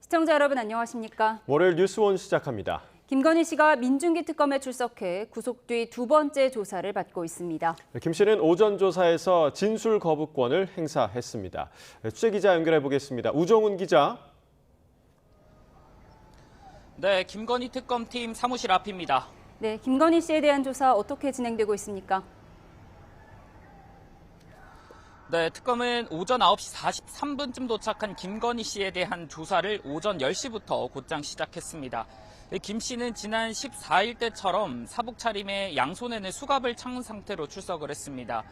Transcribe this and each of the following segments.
시청자 여러분 안녕하십니까? 월요일 뉴스원 시작합니다. 김건희 씨가 민중기 특검에 출석해 구속 뒤 두 번째 조사를 받고 있습니다. 김 씨는 오전 조사에서 진술 거부권을 행사했습니다. 취재기자 연결해 보겠습니다. 우정훈 기자. 네, 김건희 특검팀 사무실 앞입니다. 네, 김건희 씨에 대한 조사 어떻게 진행되고 있습니까? 네, 특검은 오전 9시 43분쯤 도착한 김건희 씨에 대한 조사를 오전 10시부터 곧장 시작했습니다. 김 씨는 지난 14일 때처럼 사복 차림에 양손에는 수갑을 찬 상태로 출석을 했습니다.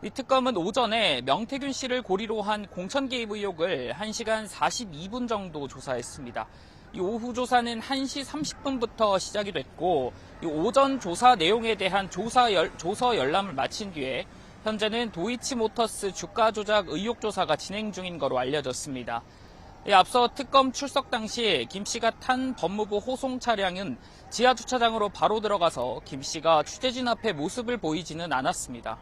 이 특검은 오전에 명태균 씨를 고리로 한 공천 개입 의혹을 1시간 42분 정도 조사했습니다. 이 오후 조사는 1시 30분부터 시작이 됐고, 이 오전 조사 내용에 대한 조서 열람을 마친 뒤에 현재는 도이치모터스 주가 조작 의혹 조사가 진행 중인 거로 알려졌습니다. 앞서 특검 출석 당시 김 씨가 탄 법무부 호송 차량은 지하 주차장으로 바로 들어가서 김 씨가 취재진 앞에 모습을 보이지는 않았습니다.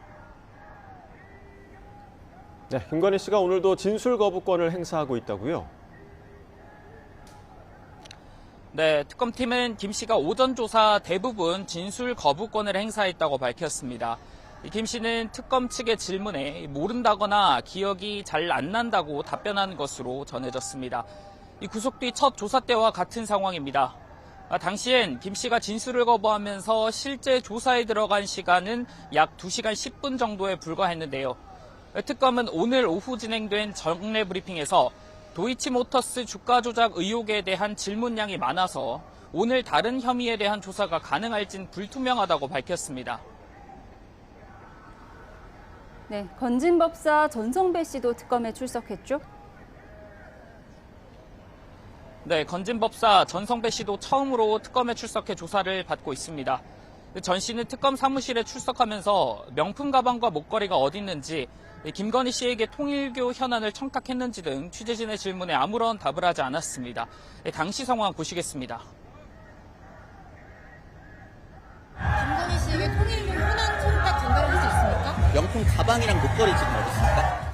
네, 김건희 씨가 오늘도 진술 거부권을 행사하고 있다고요? 네, 특검팀은 김 씨가 오전 조사 대부분 진술 거부권을 행사했다고 밝혔습니다. 김 씨는 특검 측의 질문에 모른다거나 기억이 잘 안 난다고 답변한 것으로 전해졌습니다. 구속 뒤 첫 조사 때와 같은 상황입니다. 당시엔 김 씨가 진술을 거부하면서 실제 조사에 들어간 시간은 약 2시간 10분 정도에 불과했는데요. 특검은 오늘 오후 진행된 정례 브리핑에서 도이치모터스 주가 조작 의혹에 대한 질문량이 많아서 오늘 다른 혐의에 대한 조사가 가능할진 불투명하다고 밝혔습니다. 네, 건진법사 전성배 씨도 특검에 출석했죠? 네, 건진법사 전성배 씨도 처음으로 특검에 출석해 조사를 받고 있습니다. 전 씨는 특검 사무실에 출석하면서 명품 가방과 목걸이가 어디 있는지, 김건희 씨에게 통일교 현안을 청탁했는지 등 취재진의 질문에 아무런 답을 하지 않았습니다. 당시 상황 보시겠습니다. 김건희 씨에게 통일교 현안 청탁 전달을 할 수 있습니까? 명품 가방이랑 목걸이 지금 어디 있습니까?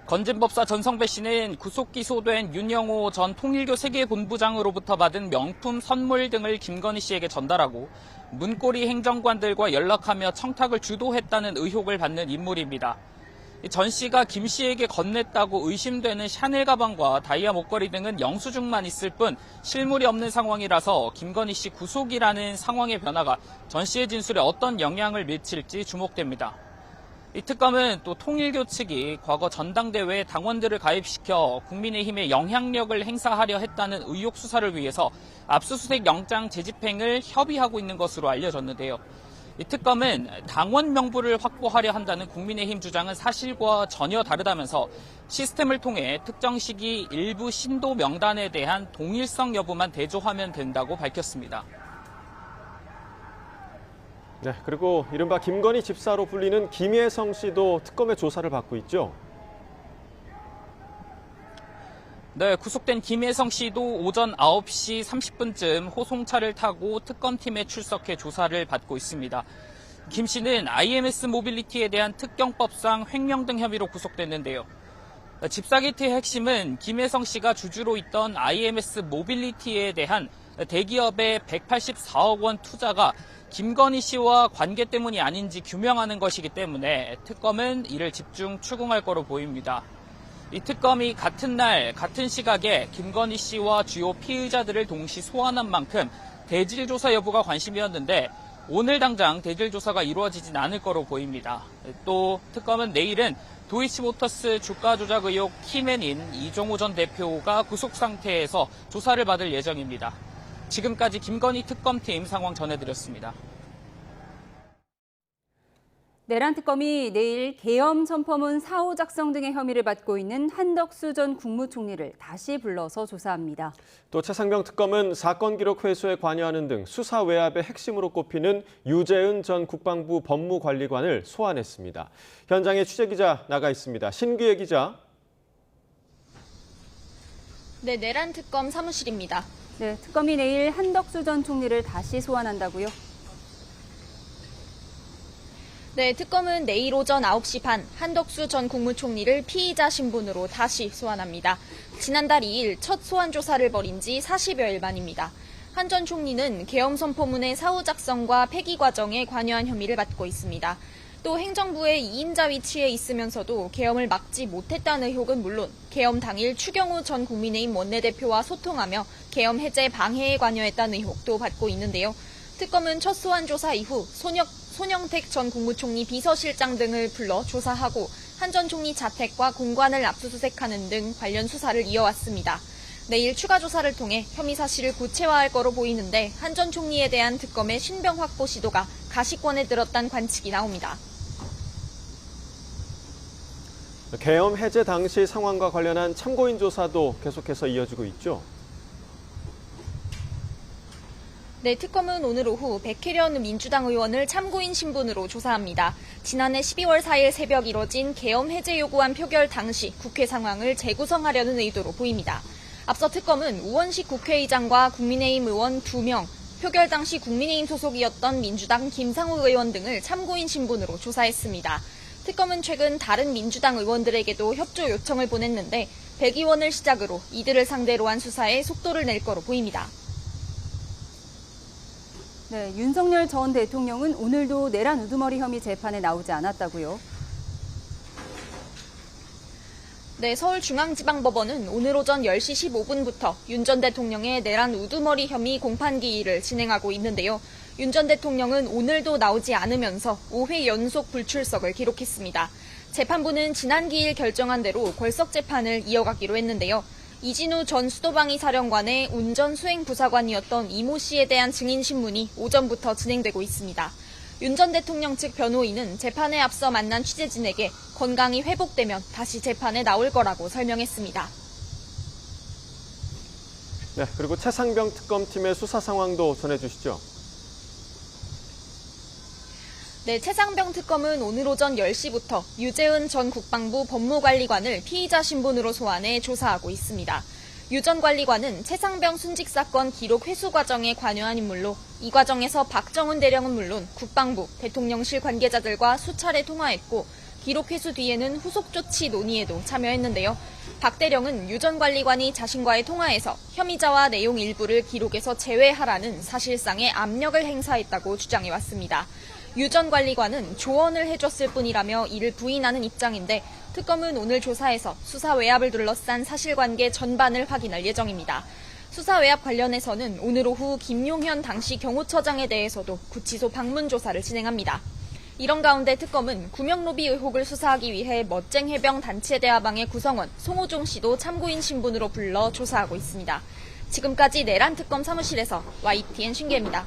건진법사 전성배 씨는 구속 기소된 윤영호 전 통일교 세계본부장으로부터 받은 명품 선물 등을 김건희 씨에게 전달하고 문고리 행정관들과 연락하며 청탁을 주도했다는 의혹을 받는 인물입니다. 전 씨가 김 씨에게 건넸다고 의심되는 샤넬 가방과 다이아 목걸이 등은 영수증만 있을 뿐 실물이 없는 상황이라서 김건희 씨 구속이라는 상황의 변화가 전 씨의 진술에 어떤 영향을 미칠지 주목됩니다. 이 특검은 또 통일교 측이 과거 전당대회에 당원들을 가입시켜 국민의힘에 영향력을 행사하려 했다는 의혹 수사를 위해서 압수수색 영장 재집행을 협의하고 있는 것으로 알려졌는데요. 이 특검은 당원 명부를 확보하려 한다는 국민의힘 주장은 사실과 전혀 다르다면서 시스템을 통해 특정 시기 일부 신도 명단에 대한 동일성 여부만 대조하면 된다고 밝혔습니다. 네, 그리고 이른바 김건희 집사로 불리는 김혜성 씨도 특검의 조사를 받고 있죠? 네, 구속된 김혜성 씨도 오전 9시 30분쯤 호송차를 타고 특검팀에 출석해 조사를 받고 있습니다. 김 씨는 IMS 모빌리티에 대한 특경법상 횡령 등 혐의로 구속됐는데요. 집사기트의 핵심은 김혜성 씨가 주주로 있던 IMS 모빌리티에 대한 대기업의 184억 원 투자가 김건희 씨와 관계 때문이 아닌지 규명하는 것이기 때문에 특검은 이를 집중 추궁할 거로 보입니다. 이 특검이 같은 날 같은 시각에 김건희 씨와 주요 피의자들을 동시 소환한 만큼 대질 조사 여부가 관심이었는데 오늘 당장 대질 조사가 이루어지진 않을 거로 보입니다. 또 특검은 내일은 도이치모터스 주가 조작 의혹 키맨인 이종호 전 대표가 구속 상태에서 조사를 받을 예정입니다. 지금까지 김건희 특검팀 상황 전해드렸습니다. 내란 특검이 내일 계엄 선포문 사후 작성 등의 혐의를 받고 있는 한덕수 전 국무총리를 다시 불러서 조사합니다. 또 최상병 특검은 사건 기록 회수에 관여하는 등 수사 외압의 핵심으로 꼽히는 유재은 전 국방부 법무관리관을 소환했습니다. 현장에 취재기자 나가 있습니다. 신규혜 기자. 네, 내란 특검 사무실입니다. 네, 특검이 내일 한덕수 전 총리를 다시 소환한다고요? 네, 특검은 내일 오전 9시 반 한덕수 전 국무총리를 피의자 신분으로 다시 소환합니다. 지난달 2일 첫 소환 조사를 벌인 지 40여일 만입니다. 한 전 총리는 계엄 선포문의 사후 작성과 폐기 과정에 관여한 혐의를 받고 있습니다. 또 행정부의 2인자 위치에 있으면서도 계엄을 막지 못했다는 의혹은 물론 계엄 당일 추경호 전 국민의힘 원내대표와 소통하며 계엄 해제 방해에 관여했다는 의혹도 받고 있는데요. 특검은 첫 소환 조사 이후 손영택 전 국무총리 비서실장 등을 불러 조사하고 한 전 총리 자택과 공관을 압수수색하는 등 관련 수사를 이어왔습니다. 내일 추가 조사를 통해 혐의 사실을 구체화할 거로 보이는데 한 전 총리에 대한 특검의 신병 확보 시도가 가시권에 들었다는 관측이 나옵니다. 계엄 해제 당시 상황과 관련한 참고인 조사도 계속해서 이어지고 있죠. 네, 특검은 오늘 오후 백혜련 민주당 의원을 참고인 신분으로 조사합니다. 지난해 12월 4일 새벽 이뤄진 계엄 해제 요구안 표결 당시 국회 상황을 재구성하려는 의도로 보입니다. 앞서 특검은 우원식 국회의장과 국민의힘 의원 2명, 표결 당시 국민의힘 소속이었던 민주당 김상우 의원 등을 참고인 신분으로 조사했습니다. 특검은 최근 다른 민주당 의원들에게도 협조 요청을 보냈는데 백 의원을 시작으로 이들을 상대로 한 수사에 속도를 낼 거로 보입니다. 네, 윤석열 전 대통령은 오늘도 내란 우두머리 혐의 재판에 나오지 않았다고요? 네, 서울중앙지방법원은 오늘 오전 10시 15분부터 윤 전 대통령의 내란 우두머리 혐의 공판기일을 진행하고 있는데요. 윤 전 대통령은 오늘도 나오지 않으면서 5회 연속 불출석을 기록했습니다. 재판부는 지난 기일 결정한 대로 걸석 재판을 이어가기로 했는데요. 이진우 전 수도방위 사령관의 운전 수행 부사관이었던 이모 씨에 대한 증인 신문이 오전부터 진행되고 있습니다. 윤 전 대통령 측 변호인은 재판에 앞서 만난 취재진에게 건강이 회복되면 다시 재판에 나올 거라고 설명했습니다. 네, 그리고 최상병 특검팀의 수사 상황도 전해주시죠. 네, 최상병 특검은 오늘 오전 10시부터 유재은 전 국방부 법무관리관을 피의자 신분으로 소환해 조사하고 있습니다. 유 전 관리관은 최상병 순직 사건 기록 회수 과정에 관여한 인물로 이 과정에서 박정훈 대령은 물론 국방부, 대통령실 관계자들과 수차례 통화했고 기록 회수 뒤에는 후속 조치 논의에도 참여했는데요. 박 대령은 유 전 관리관이 자신과의 통화에서 혐의자와 내용 일부를 기록에서 제외하라는 사실상의 압력을 행사했다고 주장해왔습니다. 유 전 관리관은 조언을 해줬을 뿐이라며 이를 부인하는 입장인데 특검은 오늘 조사에서 수사 외압을 둘러싼 사실관계 전반을 확인할 예정입니다. 수사 외압 관련해서는 오늘 오후 김용현 당시 경호처장에 대해서도 구치소 방문 조사를 진행합니다. 이런 가운데 특검은 구명로비 의혹을 수사하기 위해 멋쟁 해병 단체 대화방의 구성원 송호종 씨도 참고인 신분으로 불러 조사하고 있습니다. 지금까지 내란 특검 사무실에서 YTN 신기입니다.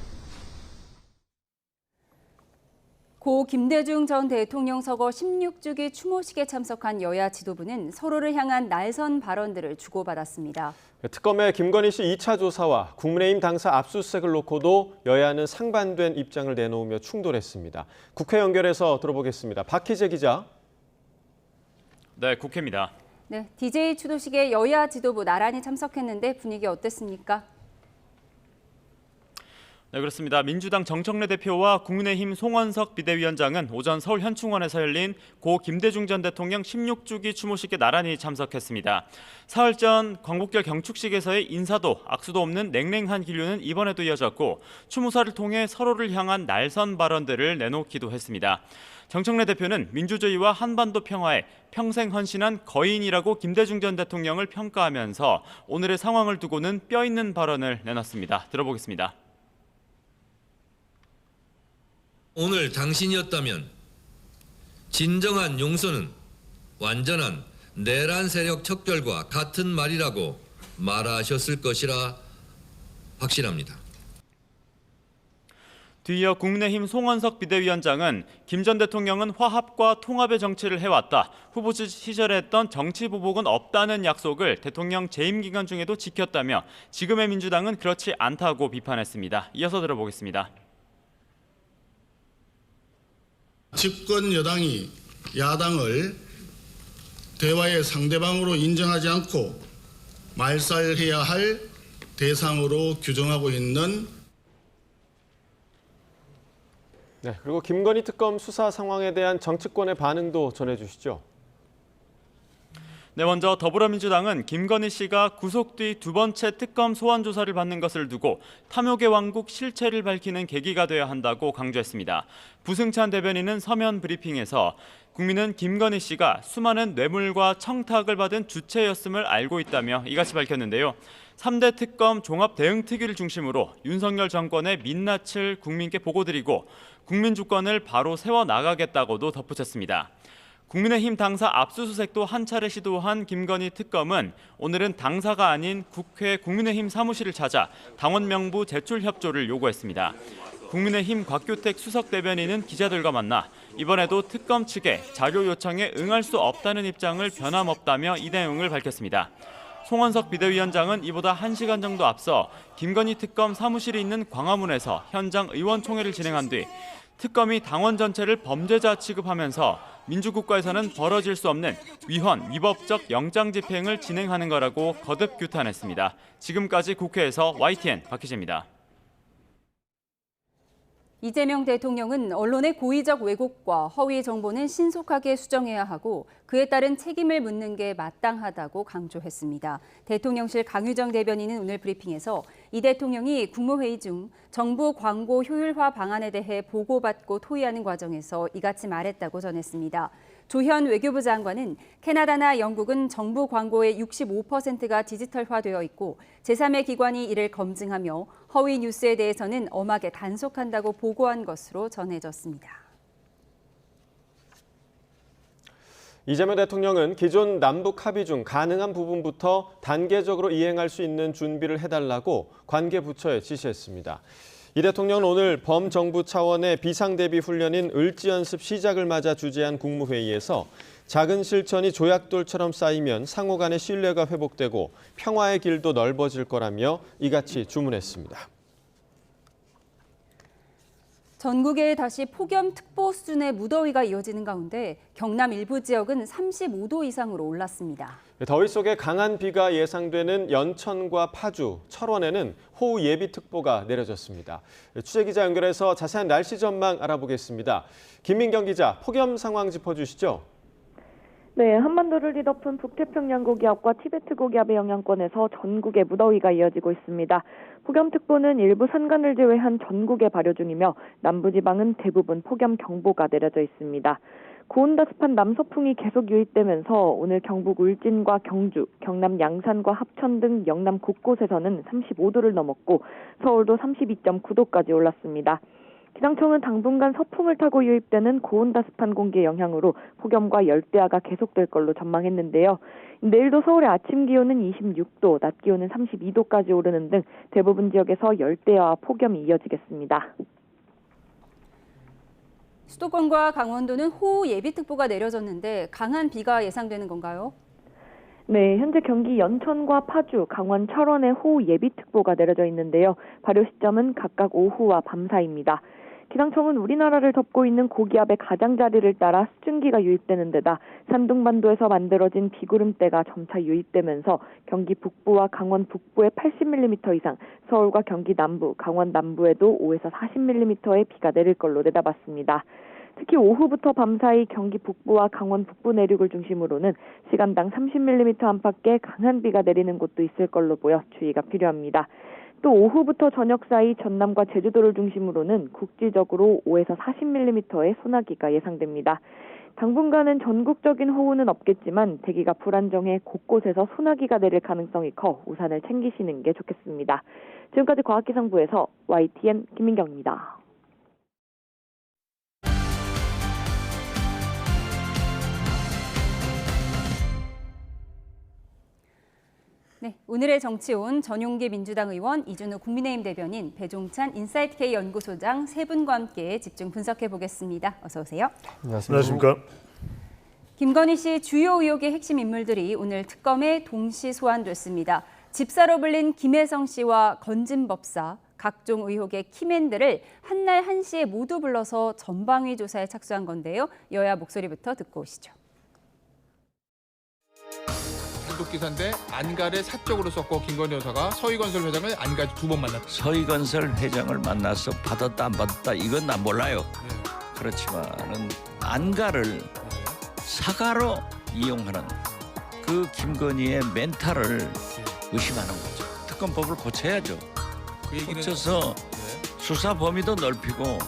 고 김대중 전 대통령 서거 16주기 추모식에 참석한 여야 지도부는 서로를 향한 날선 발언들을 주고받았습니다. 특검의 김건희 씨 2차 조사와 국민의힘 당사 압수수색을 놓고도 여야는 상반된 입장을 내놓으며 충돌했습니다. 국회 연결해서 들어보겠습니다. 박희재 기자. 네, 국회입니다. 네, DJ 추도식에 여야 지도부 나란히 참석했는데 분위기 어땠습니까? 네, 그렇습니다. 민주당 정청래 대표와 국민의힘 송원석 비대위원장은 오전 서울 현충원에서 열린 고 김대중 전 대통령 16주기 추모식에 나란히 참석했습니다. 사흘 전 광복절 경축식에서의 인사도 악수도 없는 냉랭한 기류는 이번에도 이어졌고 추모사를 통해 서로를 향한 날선 발언들을 내놓기도 했습니다. 정청래 대표는 민주주의와 한반도 평화에 평생 헌신한 거인이라고 김대중 전 대통령을 평가하면서 오늘의 상황을 두고는 뼈 있는 발언을 내놨습니다. 들어보겠습니다. 오늘 당신이었다면 진정한 용서는 완전한 내란 세력 척결과 같은 말이라고 말하셨을 것이라 확신합니다. 뒤이어 국민의힘 송원석 비대위원장은 김 전 대통령은 화합과 통합의 정치를 해왔다. 후보 시절에 했던 정치 보복은 없다는 약속을 대통령 재임 기간 중에도 지켰다며 지금의 민주당은 그렇지 않다고 비판했습니다. 이어서 들어보겠습니다. 집권 여당이 야당을 대화의 상대방으로 인정하지 않고 말살해야 할 대상으로 규정하고 있는 네, 그리고 김건희 특검 수사 상황에 대한 정치권의 반응도 전해주시죠. 네, 먼저 더불어민주당은 김건희 씨가 구속 뒤 두 번째 특검 소환 조사를 받는 것을 두고 탐욕의 왕국 실체를 밝히는 계기가 돼야 한다고 강조했습니다. 부승찬 대변인은 서면 브리핑에서 국민은 김건희 씨가 수많은 뇌물과 청탁을 받은 주체였음을 알고 있다며 이같이 밝혔는데요. 3대 특검 종합대응특위를 중심으로 윤석열 정권의 민낯을 국민께 보고드리고 국민 주권을 바로 세워나가겠다고도 덧붙였습니다. 국민의힘 당사 압수수색도 한 차례 시도한 김건희 특검은 오늘은 당사가 아닌 국회 국민의힘 사무실을 찾아 당원 명부 제출 협조를 요구했습니다. 국민의힘 곽규택 수석 대변인은 기자들과 만나 이번에도 특검 측에 자료 요청에 응할 수 없다는 입장을 변함없다며 이 내용을 밝혔습니다. 송원석 비대위원장은 이보다 1시간 정도 앞서 김건희 특검 사무실이 있는 광화문에서 현장 의원총회를 진행한 뒤 특검이 당원 전체를 범죄자 취급하면서 민주국가에서는 벌어질 수 없는 위헌, 위법적 영장 집행을 진행하는 거라고 거듭 규탄했습니다. 지금까지 국회에서 YTN 박희재입니다. 이재명 대통령은 언론의 고의적 왜곡과 허위 정보는 신속하게 수정해야 하고 그에 따른 책임을 묻는 게 마땅하다고 강조했습니다. 대통령실 강유정 대변인은 오늘 브리핑에서 이 대통령이 국무회의 중 정부 광고 효율화 방안에 대해 보고받고 토의하는 과정에서 이같이 말했다고 전했습니다. 조현 외교부 장관은 캐나다나 영국은 정부 광고의 65%가 디지털화되어 있고 제3의 기관이 이를 검증하며 허위 뉴스에 대해서는 엄하게 단속한다고 보고한 것으로 전해졌습니다. 이재명 대통령은 기존 남북 합의 중 가능한 부분부터 단계적으로 이행할 수 있는 준비를 해달라고 관계 부처에 지시했습니다. 이 대통령은 오늘 범정부 차원의 비상대비 훈련인 을지연습 시작을 맞아 주재한 국무회의에서 작은 실천이 조약돌처럼 쌓이면 상호 간의 신뢰가 회복되고 평화의 길도 넓어질 거라며 이같이 주문했습니다. 전국에 다시 폭염특보 수준의 무더위가 이어지는 가운데 경남 일부 지역은 35도 이상으로 올랐습니다. 더위 속에 강한 비가 예상되는 연천과 파주, 철원에는 호우 예비특보가 내려졌습니다. 취재기자 연결해서 자세한 날씨 전망 알아보겠습니다. 김민경 기자, 폭염 상황 짚어주시죠. 네, 한반도를 뒤덮은 북태평양 고기압과 티베트 고기압의 영향권에서 전국에 무더위가 이어지고 있습니다. 폭염특보는 일부 산간을 제외한 전국에 발효 중이며 남부지방은 대부분 폭염경보가 내려져 있습니다. 고온다습한 남서풍이 계속 유입되면서 오늘 경북 울진과 경주, 경남 양산과 합천 등 영남 곳곳에서는 35도를 넘었고 서울도 32.9도까지 올랐습니다. 기상청은 당분간 서풍을 타고 유입되는 고온다습한 공기의 영향으로 폭염과 열대야가 계속될 걸로 전망했는데요. 내일도 서울의 아침 기온은 26도, 낮 기온은 32도까지 오르는 등 대부분 지역에서 열대야와 폭염이 이어지겠습니다. 수도권과 강원도는 호우 예비특보가 내려졌는데 강한 비가 예상되는 건가요? 네, 현재 경기 연천과 파주, 강원 철원에 호우 예비특보가 내려져 있는데요. 발효 시점은 각각 오후와 밤 사이입니다. 기상청은 우리나라를 덮고 있는 고기압의 가장자리를 따라 수증기가 유입되는 데다 산둥반도에서 만들어진 비구름대가 점차 유입되면서 경기 북부와 강원 북부에 80mm 이상, 서울과 경기 남부, 강원 남부에도 5에서 40mm의 비가 내릴 걸로 내다봤습니다. 특히 오후부터 밤 사이 경기 북부와 강원 북부 내륙을 중심으로는 시간당 30mm 안팎의 강한 비가 내리는 곳도 있을 걸로 보여 주의가 필요합니다. 또 오후부터 저녁 사이 전남과 제주도를 중심으로는 국지적으로 5에서 40mm의 소나기가 예상됩니다. 당분간은 전국적인 호우는 없겠지만 대기가 불안정해 곳곳에서 소나기가 내릴 가능성이 커 우산을 챙기시는 게 좋겠습니다. 지금까지 과학기상부에서 YTN 김민경입니다. 네, 오늘의 정치온 전용기 민주당 의원, 이준우 국민의힘 대변인, 배종찬 인사이트K 연구소장 세 분과 함께 집중 분석해 보겠습니다. 어서 오세요. 안녕하십니까. 김건희 씨 주요 의혹의 핵심 인물들이 오늘 특검에 동시 소환됐습니다. 집사로 불린 김혜성 씨와 건진법사, 각종 의혹의 키맨들을 한날 한시에 모두 불러서 전방위 조사에 착수한 건데요. 여야 목소리부터 듣고 오시죠. 구독기사인데 안가를 사적으로 썼고 김건희 여사가 서희건설 회장을 안가 2번 만났다. 서희건설 회장을 만나서 받았다 안 받았다 이건 난 몰라요. 그렇지만은 안가를 사가로 이용하는 그 김건희의 멘탈을 의심하는 거죠. 특검법을 고쳐야죠. 그 얘기는 고쳐서 수사 범위도 넓히고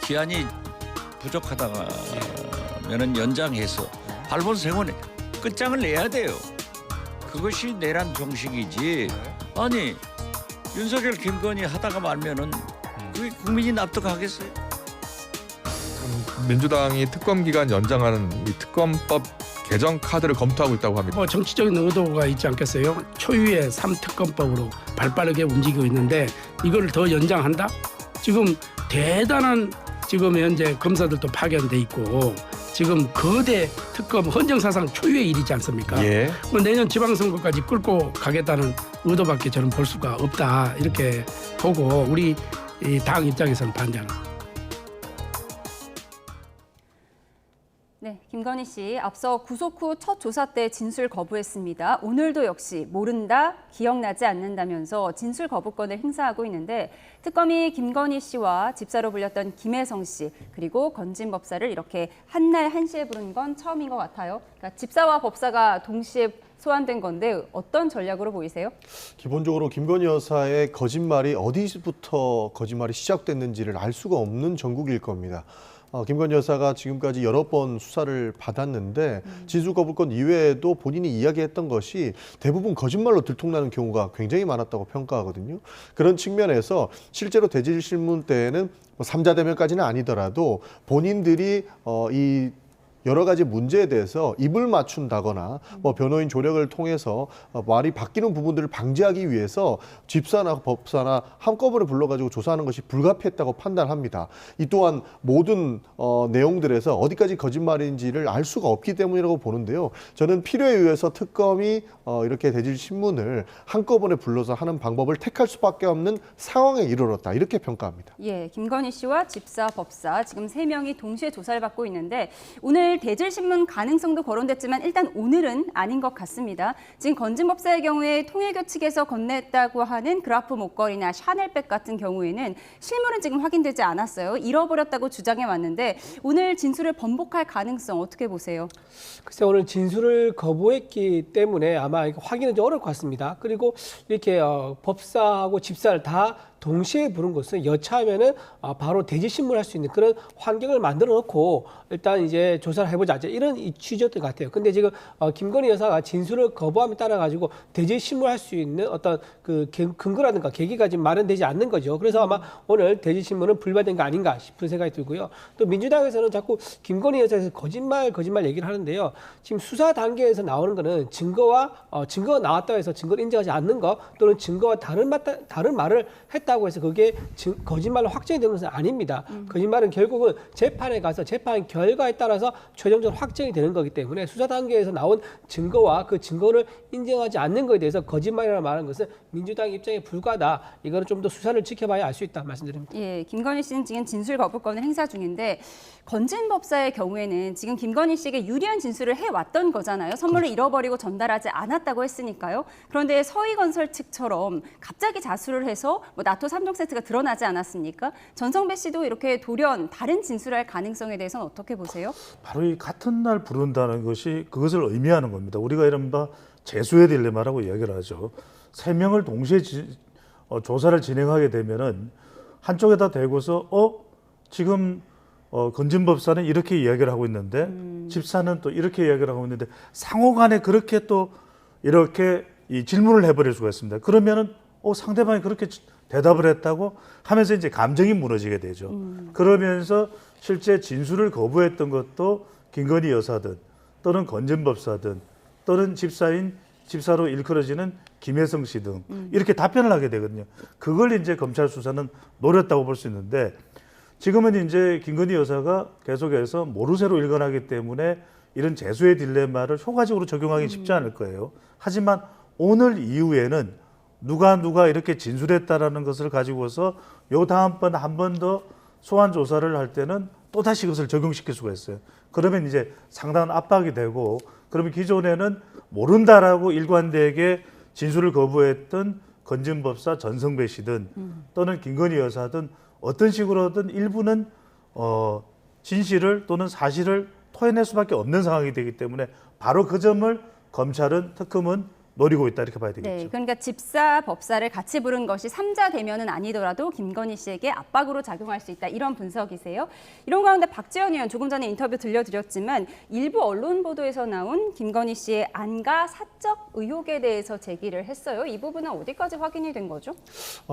기한이 부족하다면은 연장해서 발본색원에 끝장을 내야 돼요. 그것이 내란 정식이지. 아니 윤석열 김건희 하다가 말면은 그게 국민이 납득하겠어요? 민주당이 특검 기간 연장하는 이 특검법 개정 카드를 검토하고 있다고 합니다. 뭐 정치적인 의도가 있지 않겠어요? 초유의 3특검법으로 발빠르게 움직이고 있는데 이걸 더 연장한다? 지금 대단한 지금 현재 검사들도 파견돼 있고 지금 거대 특검 헌정사상 초유의 일이지 않습니까? 예. 뭐 내년 지방선거까지 끌고 가겠다는 의도밖에 저는 볼 수가 없다 이렇게 보고 우리 이 당 입장에서는 반대합니다. 네, 김건희 씨 앞서 구속 후 첫 조사 때 진술 거부했습니다. 오늘도 역시 모른다, 기억나지 않는다면서 진술 거부권을 행사하고 있는데 특검이 김건희 씨와 집사로 불렸던 김혜성 씨 그리고 건진 법사를 이렇게 한날 한시에 부른 건 처음인 것 같아요. 그러니까 집사와 법사가 동시에 소환된 건데 어떤 전략으로 보이세요? 기본적으로 김건희 여사의 거짓말이 어디부터 거짓말이 시작됐는지를 알 수가 없는 전국일 겁니다. 김건희 여사가 지금까지 여러 번 수사를 받았는데 진술 거부권 이외에도 본인이 이야기했던 것이 대부분 거짓말로 들통나는 경우가 굉장히 많았다고 평가하거든요. 그런 측면에서 실제로 대질신문 때에는 3자 대면까지는 아니더라도 본인들이 이 여러 가지 문제에 대해서 입을 맞춘다거나 뭐 변호인 조력을 통해서 말이 바뀌는 부분들을 방지하기 위해서 집사나 법사나 한꺼번에 불러가지고 조사하는 것이 불가피했다고 판단합니다. 이 또한 모든 내용들에서 어디까지 거짓말인지를 알 수가 없기 때문이라고 보는데요. 저는 필요에 의해서 특검이 이렇게 대질신문을 한꺼번에 불러서 하는 방법을 택할 수밖에 없는 상황에 이르렀다. 이렇게 평가합니다. 예, 김건희 씨와 집사, 법사 지금 3명이 동시에 조사를 받고 있는데 오늘 대질신문 가능성도 거론됐지만 일단 오늘은 아닌 것 같습니다. 지금 건진 법사의 경우에 통일교 측에서 건넸다고 하는 그라프 목걸이나 샤넬백 같은 경우에는 실물은 지금 확인되지 않았어요. 잃어버렸다고 주장해 왔는데 오늘 진술을 번복할 가능성 어떻게 보세요? 글쎄 오늘 진술을 거부했기 때문에 아마 확인은 좀 어려울 것 같습니다. 그리고 이렇게 법사하고 집사를 다 동시에 부른 것은 여차하면은 바로 대질신문을 할 수 있는 그런 환경을 만들어 놓고 일단 이제 조사를 해보자 이런 취지였던 것 같아요. 근데 지금 김건희 여사가 진술을 거부함에 따라 가지고 대질신문을 할 수 있는 어떤 그 근거라든가 계기가 지금 마련되지 않는 거죠. 그래서 아마 오늘 대질신문은 불발된 거 아닌가 싶은 생각이 들고요. 또 민주당에서는 자꾸 김건희 여사에서 거짓말 얘기를 하는데요. 지금 수사 단계에서 나오는 거는 증거가 나왔다고 해서 증거를 인정하지 않는 거 또는 증거와 다른 말을 했다고 해서 그게 거짓말로 확정이 되는 것은 아닙니다. 거짓말은 결국은 재판에 가서 재판 결과에 따라서 최종적으로 확정이 되는 거기 때문에 수사 단계에서 나온 증거와 그 증거를 인정하지 않는 것에 대해서 거짓말이라고 말하는 것은 민주당 입장에 불과하다. 이거는 좀 더 수사를 지켜봐야 알 수 있다 말씀드립니다. 예, 김건희 씨는 지금 진술 거부권을 행사 중인데 건진 법사의 경우에는 지금 김건희 씨에게 유리한 진술을 해왔던 거잖아요. 선물을 잃어버리고 전달하지 않았다고 했으니까요. 그런데 서희건설 측처럼 갑자기 자수를 해서 뭐 나토 3종 세트가 드러나지 않았습니까? 전성배 씨도 이렇게 돌연 다른 진술할 가능성에 대해서는 어떻게 보세요? 바로 이 같은 날 부른다는 것이 그것을 의미하는 겁니다. 우리가 이른바 재수의 딜레마라고 이야기를 하죠. 3명을 동시에 조사를 진행하게 되면은 한쪽에다 대고서 지금 건진 법사는 이렇게 이야기를 하고 있는데 집사는 또 이렇게 이야기를 하고 있는데 상호간에 그렇게 또 이렇게 이 질문을 해버릴 수가 있습니다. 그러면은 상대방이 그렇게 대답을 했다고 하면서 이제 감정이 무너지게 되죠. 그러면서 실제 진술을 거부했던 것도 김건희 여사든 또는 건진 법사든 또는 집사로 일컬어지는 김혜성 씨 등 이렇게 답변을 하게 되거든요. 그걸 이제 검찰 수사는 노렸다고 볼 수 있는데 지금은 이제 김건희 여사가 계속해서 모르쇠로 일관하기 때문에 이런 재수의 딜레마를 효과적으로 적용하기 쉽지 않을 거예요. 하지만 오늘 이후에는 누가 이렇게 진술했다라는 것을 가지고서 요 다음번 한 번 더 소환 조사를 할 때는 또다시 그것을 적용시킬 수가 있어요. 그러면 이제 상당한 압박이 되고 그러면 기존에는 모른다라고 일관되게 진술을 거부했던 건진법사 전성배 씨든 또는 김건희 여사든 어떤 식으로든 일부는 진실을 또는 사실을 토해낼 수밖에 없는 상황이 되기 때문에 바로 그 점을 검찰은 특검은 노리고 있다 이렇게 봐야 되겠죠. 네, 그러니까 집사, 법사를 같이 부른 것이 3자 대면은 아니더라도 김건희 씨에게 압박으로 작용할 수 있다 이런 분석이세요. 이런 가운데 박지원 의원 조금 전에 인터뷰 들려드렸지만 일부 언론 보도에서 나온 김건희 씨의 안가 사적 의혹에 대해서 제기를 했어요. 이 부분은 어디까지 확인이 된 거죠?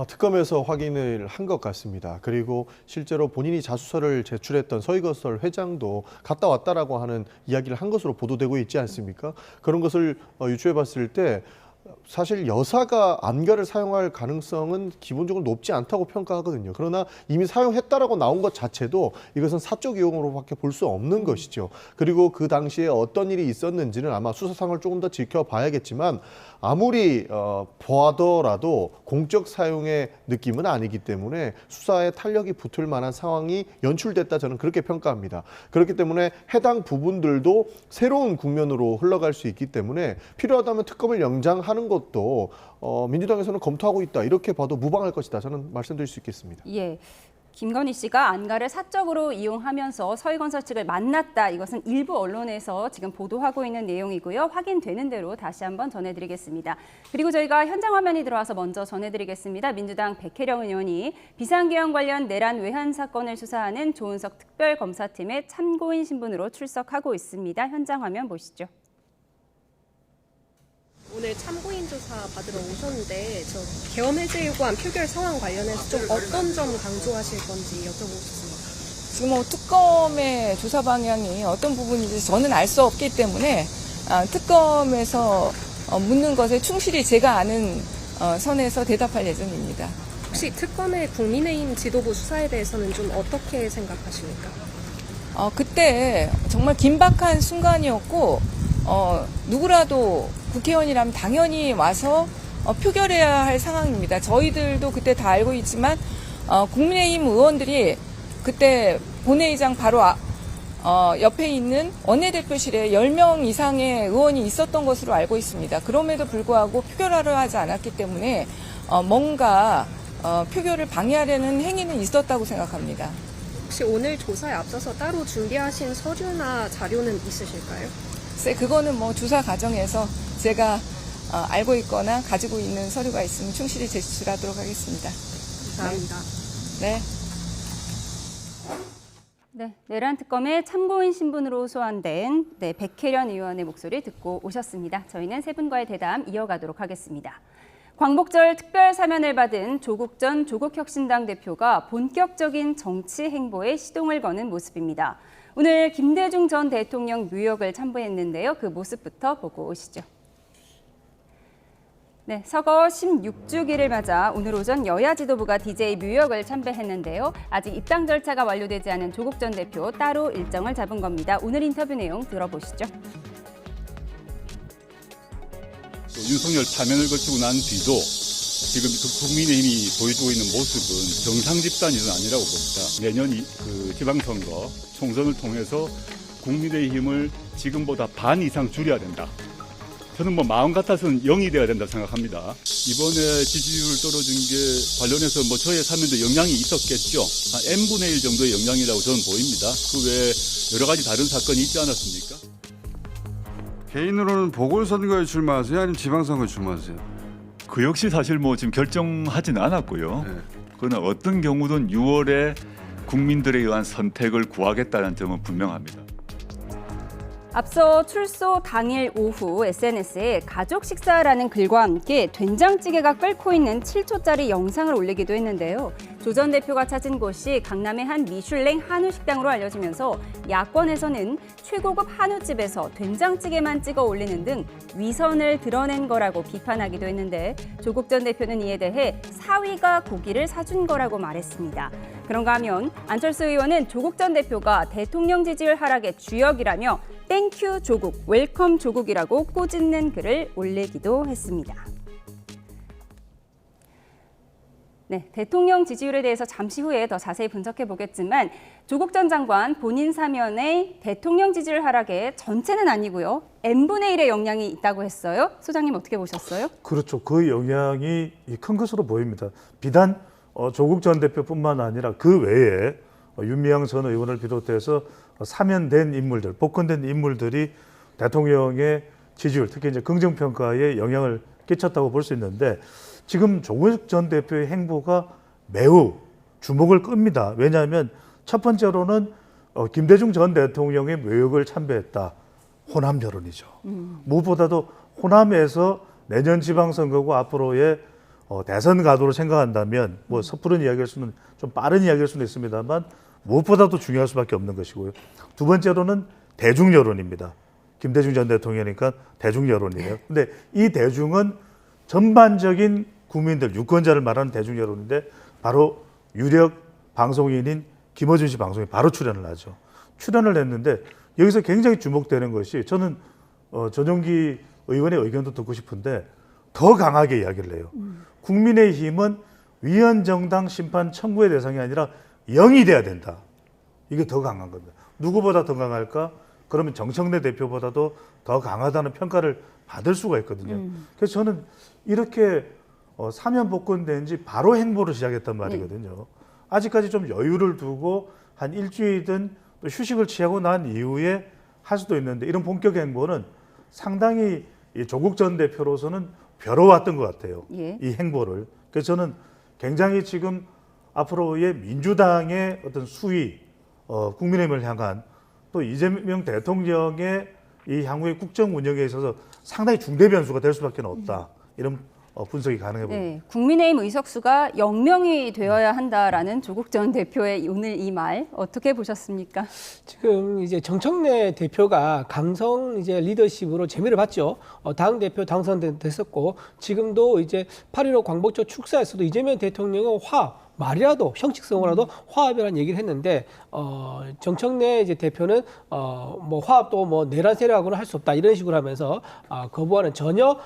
특검에서 확인을 한 것 같습니다. 그리고 실제로 본인이 자수서를 제출했던 서희건설 회장도 갔다 왔다라고 하는 이야기를 한 것으로 보도되고 있지 않습니까? 그런 것을 유추해 봤을 때 사실 여사가 안가를 사용할 가능성은 기본적으로 높지 않다고 평가하거든요. 그러나 이미 사용했다라고 나온 것 자체도 이것은 사적 이용으로밖에 볼 수 없는 것이죠. 그리고 그 당시에 어떤 일이 있었는지는 아마 수사상을 조금 더 지켜봐야겠지만 아무리 보아더라도 공적 사용의 느낌은 아니기 때문에 수사에 탄력이 붙을 만한 상황이 연출됐다 저는 그렇게 평가합니다. 그렇기 때문에 해당 부분들도 새로운 국면으로 흘러갈 수 있기 때문에 필요하다면 특검을 영장하는 것도 민주당에서는 검토하고 있다 이렇게 봐도 무방할 것이다 저는 말씀드릴 수 있겠습니다. 예. 김건희 씨가 안가를 사적으로 이용하면서 서희건설 측을 만났다. 이것은 일부 언론에서 지금 보도하고 있는 내용이고요. 확인되는 대로 다시 한번 전해드리겠습니다. 그리고 저희가 현장 화면이 들어와서 먼저 전해드리겠습니다. 민주당 백혜령 의원이 비상계엄 관련 내란 외환 사건을 수사하는 조은석 특별검사팀의 참고인 신분으로 출석하고 있습니다. 현장 화면 보시죠. 오늘 참고인 조사 받으러 오셨는데 저 계엄 해제 요구안 표결 상황 관련해서 좀 어떤 점 강조하실 건지 여쭤보고 싶습니다. 지금 특검의 조사 방향이 어떤 부분인지 저는 알 수 없기 때문에 특검에서 묻는 것에 충실히 제가 아는 선에서 대답할 예정입니다. 혹시 특검의 국민의힘 지도부 수사에 대해서는 좀 어떻게 생각하십니까? 그때 정말 긴박한 순간이었고 누구라도 국회의원이라면 당연히 와서 표결해야 할 상황입니다. 저희들도 그때 다 알고 있지만 국민의힘 의원들이 그때 본회의장 바로 옆에 있는 원내대표실에 10명 이상의 의원이 있었던 것으로 알고 있습니다. 그럼에도 불구하고 표결하려 하지 않았기 때문에 뭔가 표결을 방해하려는 행위는 있었다고 생각합니다. 혹시 오늘 조사에 앞서서 따로 준비하신 서류나 자료는 있으실까요? 그거는 조사 과정에서 제가 알고 있거나 가지고 있는 서류가 있으면 충실히 제출하도록 하겠습니다. 감사합니다. 네. 네, 내란 특검의 참고인 신분으로 소환된 백혜련 의원의 목소리 듣고 오셨습니다. 저희는 세 분과의 대담 이어가도록 하겠습니다. 광복절 특별 사면을 받은 조국 전 조국혁신당 대표가 본격적인 정치 행보에 시동을 거는 모습입니다. 오늘 김대중 전 대통령 뉴욕을 참배했는데요. 그 모습부터 보고 오시죠. 네, 서거 16주기를 맞아 오늘 오전 여야 지도부가 DJ 뉴욕을 참배했는데요. 아직 입당 절차가 완료되지 않은 조국 전 대표 따로 일정을 잡은 겁니다. 오늘 인터뷰 내용 들어보시죠. 윤석열 파면을 거치고 난 뒤도 지금 국민의힘이 보여주고 있는 모습은 정상 집단이 아니라고 봅니다. 내년 지방선거 총선을 통해서 국민의힘을 지금보다 반 이상 줄여야 된다. 저는 마음 같아서는 0이 돼야 된다 생각합니다. 이번에 지지율 떨어진 게 관련해서 저의 사면도 영향이 있었겠죠. 한 n분의 1 정도의 영향이라고 저는 보입니다. 그 외에 여러 가지 다른 사건이 있지 않았습니까? 개인으로는 보궐선거에 출마하세요? 아니면 지방선거에 출마하세요? 그 역시 사실 지금 결정하지는 않았고요. 그러나 어떤 경우든 6월에 국민들에 의한 선택을 구하겠다는 점은 분명합니다. 앞서 출소 당일 오후 SNS에 가족 식사라는 글과 함께 된장찌개가 끓고 있는 7초짜리 영상을 올리기도 했는데요. 조 전 대표가 찾은 곳이 강남의 한 미슐랭 한우식당으로 알려지면서 야권에서는 최고급 한우집에서 된장찌개만 찍어 올리는 등 위선을 드러낸 거라고 비판하기도 했는데 조국 전 대표는 이에 대해 사위가 고기를 사준 거라고 말했습니다. 그런가 하면 안철수 의원은 조국 전 대표가 대통령 지지율 하락의 주역이라며 땡큐 조국, 웰컴 조국이라고 꼬집는 글을 올리기도 했습니다. 네, 대통령 지지율에 대해서 잠시 후에 더 자세히 분석해 보겠지만 조국 전 장관 본인 사면에 대통령 지지율 하락에 전체는 아니고요. n분의 1의 영향이 있다고 했어요. 소장님 어떻게 보셨어요? 그렇죠. 그 영향이 큰 것으로 보입니다. 비단 조국 전 대표뿐만 아니라 그 외에 윤미향 전 의원을 비롯해서 사면된 인물들, 복권된 인물들이 대통령의 지지율, 특히 이제 긍정평가에 영향을 끼쳤다고 볼 수 있는데 지금 조국 전 대표의 행보가 매우 주목을 끕니다. 왜냐하면 첫 번째로는 김대중 전 대통령의 묘역을 참배했다. 호남 여론이죠. 무엇보다도 호남에서 내년 지방선거고 앞으로의 대선 가도를 생각한다면 뭐 섣부른 이야기일 수는 좀 빠른 이야기일 수는 있습니다만 무엇보다도 중요할 수밖에 없는 것이고요. 두 번째로는 대중 여론입니다. 김대중 전 대통령이니까 대중 여론이에요. 근데 이 대중은 전반적인 국민들, 유권자를 말하는 대중 여론인데 바로 유력 방송인인 김어준 씨 방송에 바로 출연을 하죠. 출연을 했는데 여기서 굉장히 주목되는 것이 저는 전용기 의원의 의견도 듣고 싶은데 더 강하게 이야기를 해요. 국민의힘은 위헌정당 심판 청구의 대상이 아니라 0이 돼야 된다. 이게 더 강한 겁니다. 누구보다 더 강할까? 그러면 정청래 대표보다도 더 강하다는 평가를 받을 수가 있거든요. 그래서 저는 이렇게 사면 복권된 지 바로 행보를 시작했단 말이거든요. 아직까지 좀 여유를 두고 한 일주일이든 또 휴식을 취하고 난 이후에 할 수도 있는데 이런 본격 행보는 상당히 이 조국 전 대표로서는 벼러왔던 것 같아요. 예. 이 행보를. 그래서 저는 굉장히 지금 앞으로의 민주당의 어떤 수위, 국민의힘을 향한 또 이재명 대통령의 이 향후의 국정 운영에 있어서 상당히 중대 변수가 될 수밖에 없다. 이런 분석이 가능해 보입니다. 네, 국민의힘 의석수가 0명이 되어야 한다라는 조국 전 대표의 오늘 이 말 어떻게 보셨습니까? 지금 이제 정청래 대표가 강성 이제 리더십으로 재미를 봤죠. 당 대표 당선됐었고 지금도 이제 8.15 광복절 축사에서도 이재명 대통령은 말이라도 형식성으로라도 화합이라는 얘기를 했는데 정청래 이제 대표는 뭐 화합도 뭐 내란 세력하고는 할 수 없다 이런 식으로 하면서 거부하는 전혀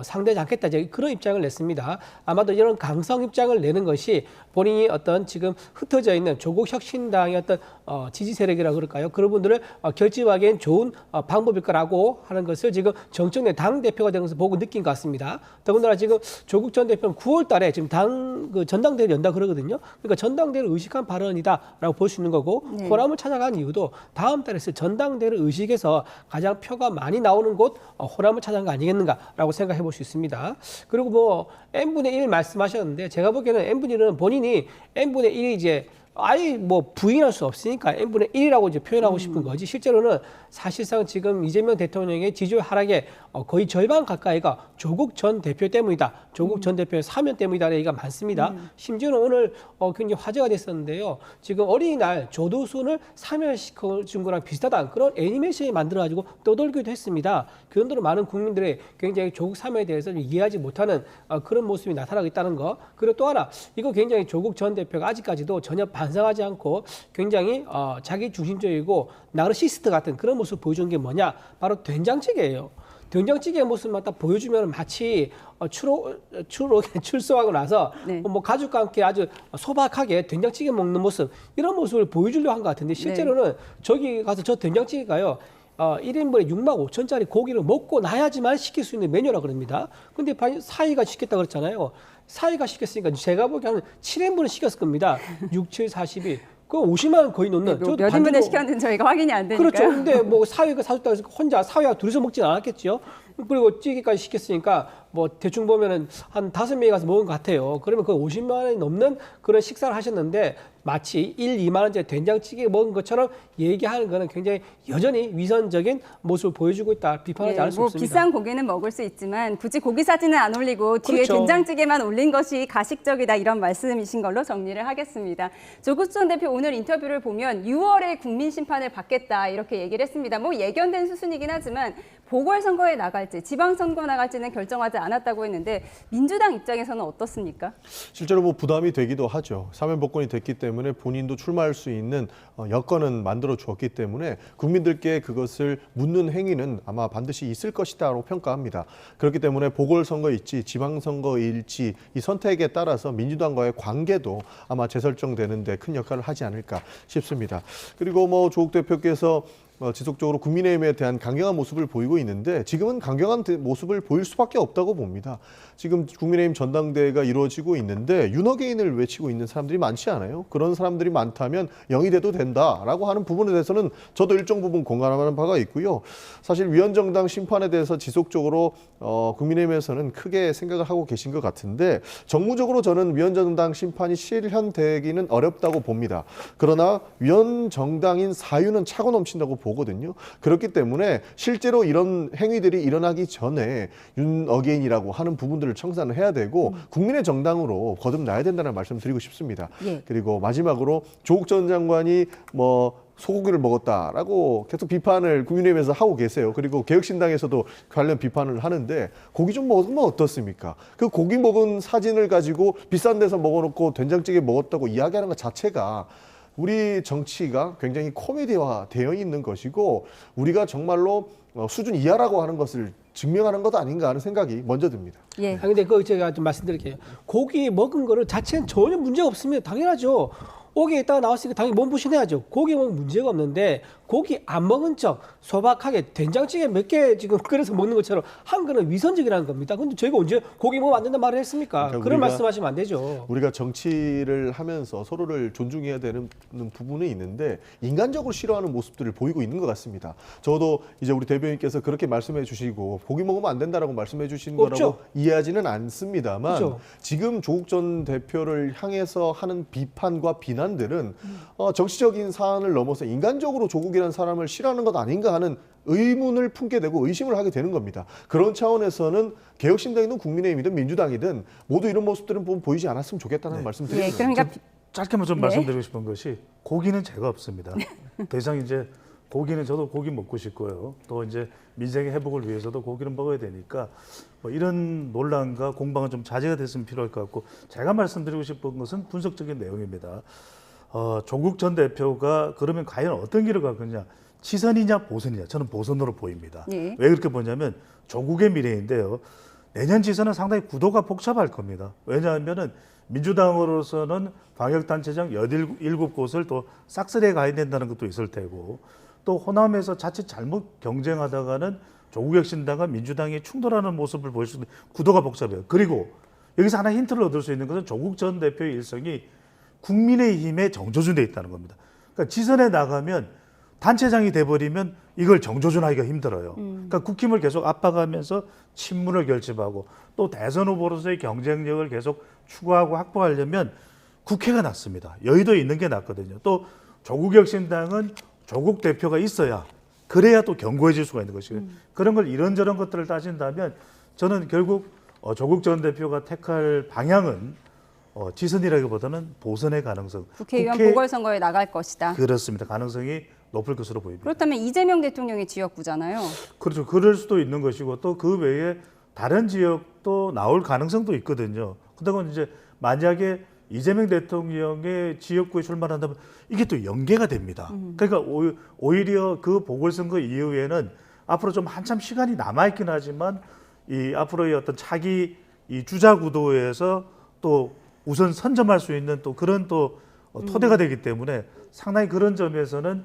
상대하지 않겠다 이제 그런 입장을 냈습니다. 아마도 이런 강성 입장을 내는 것이 본인이 어떤 지금 흩어져 있는 조국 혁신당의 어떤 지지 세력이라 그럴까요? 그런 분들을 결집하기엔 좋은 방법일 거라고 하는 것을 지금 정청래 당 대표가 되면서 보고 느낀 것 같습니다. 더군다나 지금 조국 전 대표는 9월달에 지금 그 전당대회를 연다 그러거든요. 그러니까 전당대회를 의식한 발언이다라고 볼 수 있는 거고 네. 호남을 찾아간 이유도 다음 달에 있을 전당대회를 의식해서 가장 표가 많이 나오는 곳 호남을 찾아간 거 아니겠는가라고 생각해 볼 수 있습니다. 그리고 뭐 n분의 1 말씀하셨는데 제가 보기에는 n분의 1은 본인이 n분의 1이 이제 아예 뭐 부인할 수 없으니까 n분의 1이라고 이제 표현하고 싶은 거지 실제로는 사실상 지금 이재명 대통령의 지지율 하락의 거의 절반 가까이가 조국 전 대표 때문이다. 조국 전 대표의 사면 때문이다라는 얘기가 많습니다. 심지어는 오늘 굉장히 화제가 됐었는데요. 지금 어린이날 조두순을 사면시켜준 거랑 비슷하다. 그런 애니메이션이 만들어가지고 떠돌기도 했습니다. 그 정도로 많은 국민들이 굉장히 조국 사면에 대해서 이해하지 못하는 그런 모습이 나타나고 있다는 거. 그리고 또 하나 이거 굉장히 조국 전 대표가 아직까지도 전혀 반성하지 않고 굉장히 자기 중심적이고 나르시스트 같은 그런 모습을 보여주는 게 뭐냐? 바로 된장찌개예요. 된장찌개의 모습만 딱 보여주면 마치 출소하고 나서 네. 뭐 가족과 함께 아주 소박하게 된장찌개 먹는 모습 이런 모습을 보여주려고 한 것 같은데 실제로는 저기 가서 저 된장찌개가요. 1인분에 65,000짜리 고기를 먹고 나야지만 시킬 수 있는 메뉴라 그럽니다. 근데 사이가 시켰다 그랬잖아요. 사이가 시켰으니까 제가 보기에 한 7인분을 시켰을 겁니다. 6, 7, 42. 그 50만 원 거의 놓는. 네, 몇 인분을 시켰는지 저희가 확인이 안 되니까요. 그렇죠. 근데 뭐 사위가 사줬다고 해서 혼자 사위와 둘이서 먹진 않았겠죠. 그리고 찌개까지 시켰으니까 뭐 대충 보면은 한 5명이 가서 먹은 것 같아요. 그러면 그 50만 원이 넘는 그런 식사를 하셨는데 마치 1, 2만 원짜리 된장찌개 먹은 것처럼 얘기하는 거는 굉장히 여전히 위선적인 모습을 보여주고 있다. 비판하지 않을 수 없습니다. 비싼 고기는 먹을 수 있지만 굳이 고기 사진은 안 올리고 뒤에 그렇죠. 된장찌개만 올린 것이 가식적이다 이런 말씀이신 걸로 정리를 하겠습니다. 조국 전 대표 오늘 인터뷰를 보면 6월에 국민 심판을 받겠다 이렇게 얘기를 했습니다. 뭐 예견된 수순이긴 하지만 보궐선거에 나갈지 지방선거 나갈지는 결정하지 않았다고 했는데 민주당 입장에서는 어떻습니까? 실제로 뭐 부담이 되기도 하죠. 사면 복권이 됐기 때문에 때문에 본인도 출마할 수 있는 여건은 만들어 주었기 때문에 국민들께 그것을 묻는 행위는 아마 반드시 있을 것이다라고 평가합니다. 그렇기 때문에 보궐선거일지 지방선거일지 이 선택에 따라서 민주당과의 관계도 아마 재설정되는 데 큰 역할을 하지 않을까 싶습니다. 그리고 조국 대표께서 지속적으로 국민의힘에 대한 강경한 모습을 보이고 있는데 지금은 강경한 모습을 보일 수밖에 없다고 봅니다. 지금 국민의힘 전당대회가 이루어지고 있는데 윤어게인을 외치고 있는 사람들이 많지 않아요. 그런 사람들이 많다면 0이 돼도 된다라고 하는 부분에 대해서는 저도 일정 부분 공감하는 바가 있고요. 사실 위원정당 심판에 대해서 지속적으로 국민의힘에서는 크게 생각을 하고 계신 것 같은데 정무적으로 저는 위원정당 심판이 실현되기는 어렵다고 봅니다. 그러나 위원정당인 사유는 차고 넘친다고 보거든요. 그렇기 때문에 실제로 이런 행위들이 일어나기 전에 윤어게인이라고 하는 부분들을 청산을 해야 되고 국민의 정당으로 거듭나야 된다는 말씀 드리고 싶습니다. 예. 그리고 마지막으로 조국 전 장관이 소고기를 먹었다라고 계속 비판을 국민의힘에서 하고 계세요. 그리고 개혁신당에서도 관련 비판을 하는데 고기 좀 먹으면 어떻습니까? 그 고기 먹은 사진을 가지고 비싼 데서 먹어놓고 된장찌개 먹었다고 이야기하는 것 자체가 우리 정치가 굉장히 코미디화 되어 있는 것이고 우리가 정말로 수준 이하라고 하는 것을 증명하는 것 아닌가 하는 생각이 먼저 듭니다. 예. 근데 그거 제가 좀 말씀드릴게요. 고기 먹은 거를 자체는 전혀 문제가 없습니다. 당연하죠. 고기에 있다가 나왔으니까 당연히 몸부신해야죠. 고기 먹으면 문제가 없는데 고기 안 먹은 척 소박하게 된장찌개 몇 개 지금 끓여서 먹는 것처럼 한 거는 위선적이라는 겁니다. 근데 저희가 언제 고기 먹으면 안 된다는 말을 했습니까? 그러니까 그런 말씀하시면 안 되죠. 우리가 정치를 하면서 서로를 존중해야 되는 부분이 있는데 인간적으로 싫어하는 모습들을 보이고 있는 것 같습니다. 저도 이제 우리 대변인께서 그렇게 말씀해 주시고 고기 먹으면 안 된다라고 말씀해 주신 거라고 이해하지는 않습니다만 그렇죠. 지금 조국 전 대표를 향해서 하는 비판과 비난들은 정치적인 사안을 넘어서 인간적으로 조국이라는 사람을 싫어하는 것 아닌가 하는 의문을 품게 되고 의심을 하게 되는 겁니다. 그런 차원에서는 개혁신당이든 국민의힘이든 민주당이든 모두 이런 모습들은 보이지 않았으면 좋겠다는 말씀 드립니다. 그러니까 짧게만 좀 말씀드리고 싶은 것이 고기는 죄가 없습니다. 더 이상 이제 고기는 저도 고기 먹고 싶고요. 또 이제 민생의 회복을 위해서도 고기는 먹어야 되니까 이런 논란과 공방은 좀 자제가 됐으면 필요할 것 같고 제가 말씀드리고 싶은 것은 분석적인 내용입니다. 조국 전 대표가 그러면 과연 어떤 길을 갈 거냐. 치선이냐 보선이냐. 저는 보선으로 보입니다. 예. 왜 그렇게 보냐면 조국의 미래인데요. 내년 지선은 상당히 구도가 복잡할 겁니다. 왜냐하면 민주당으로서는 광역단체장 17곳을 또 싹쓸이에 가야 된다는 것도 있을 테고 또 호남에서 자칫 잘못 경쟁하다가는 조국혁신당과 민주당이 충돌하는 모습을 보일 수 있는 구도가 복잡해요. 그리고 여기서 하나 힌트를 얻을 수 있는 것은 조국 전 대표의 일성이 국민의힘에 정조준돼 있다는 겁니다. 그러니까 지선에 나가면 단체장이 돼버리면 이걸 정조준하기가 힘들어요. 그러니까 국힘을 계속 압박하면서 친문을 결집하고 또 대선 후보로서의 경쟁력을 계속 추구하고 확보하려면 국회가 낫습니다. 여의도에 있는 게 낫거든요. 또 조국혁신당은 조국 대표가 있어야 그래야 또 견고해질 수가 있는 것이고요. 그런 걸 이런저런 것들을 따진다면 저는 결국 조국 전 대표가 택할 방향은 지선이라기보다는 보선의 가능성. 국회의원 보궐선거에 나갈 것이다. 그렇습니다. 가능성이 높을 것으로 보입니다. 그렇다면 이재명 대통령의 지역구잖아요. 그렇죠. 그럴 수도 있는 것이고 또 그 외에 다른 지역도 나올 가능성도 있거든요. 그다음에 이제 만약에 이재명 대통령의 지역구에 출마한다면 이게 또 연계가 됩니다. 그러니까 오히려 그 보궐선거 이후에는 앞으로 좀 한참 시간이 남아있긴 하지만 이 앞으로의 어떤 차기 이 주자 구도에서 또 우선 선점할 수 있는 또 그런 또 토대가 되기 때문에 상당히 그런 점에서는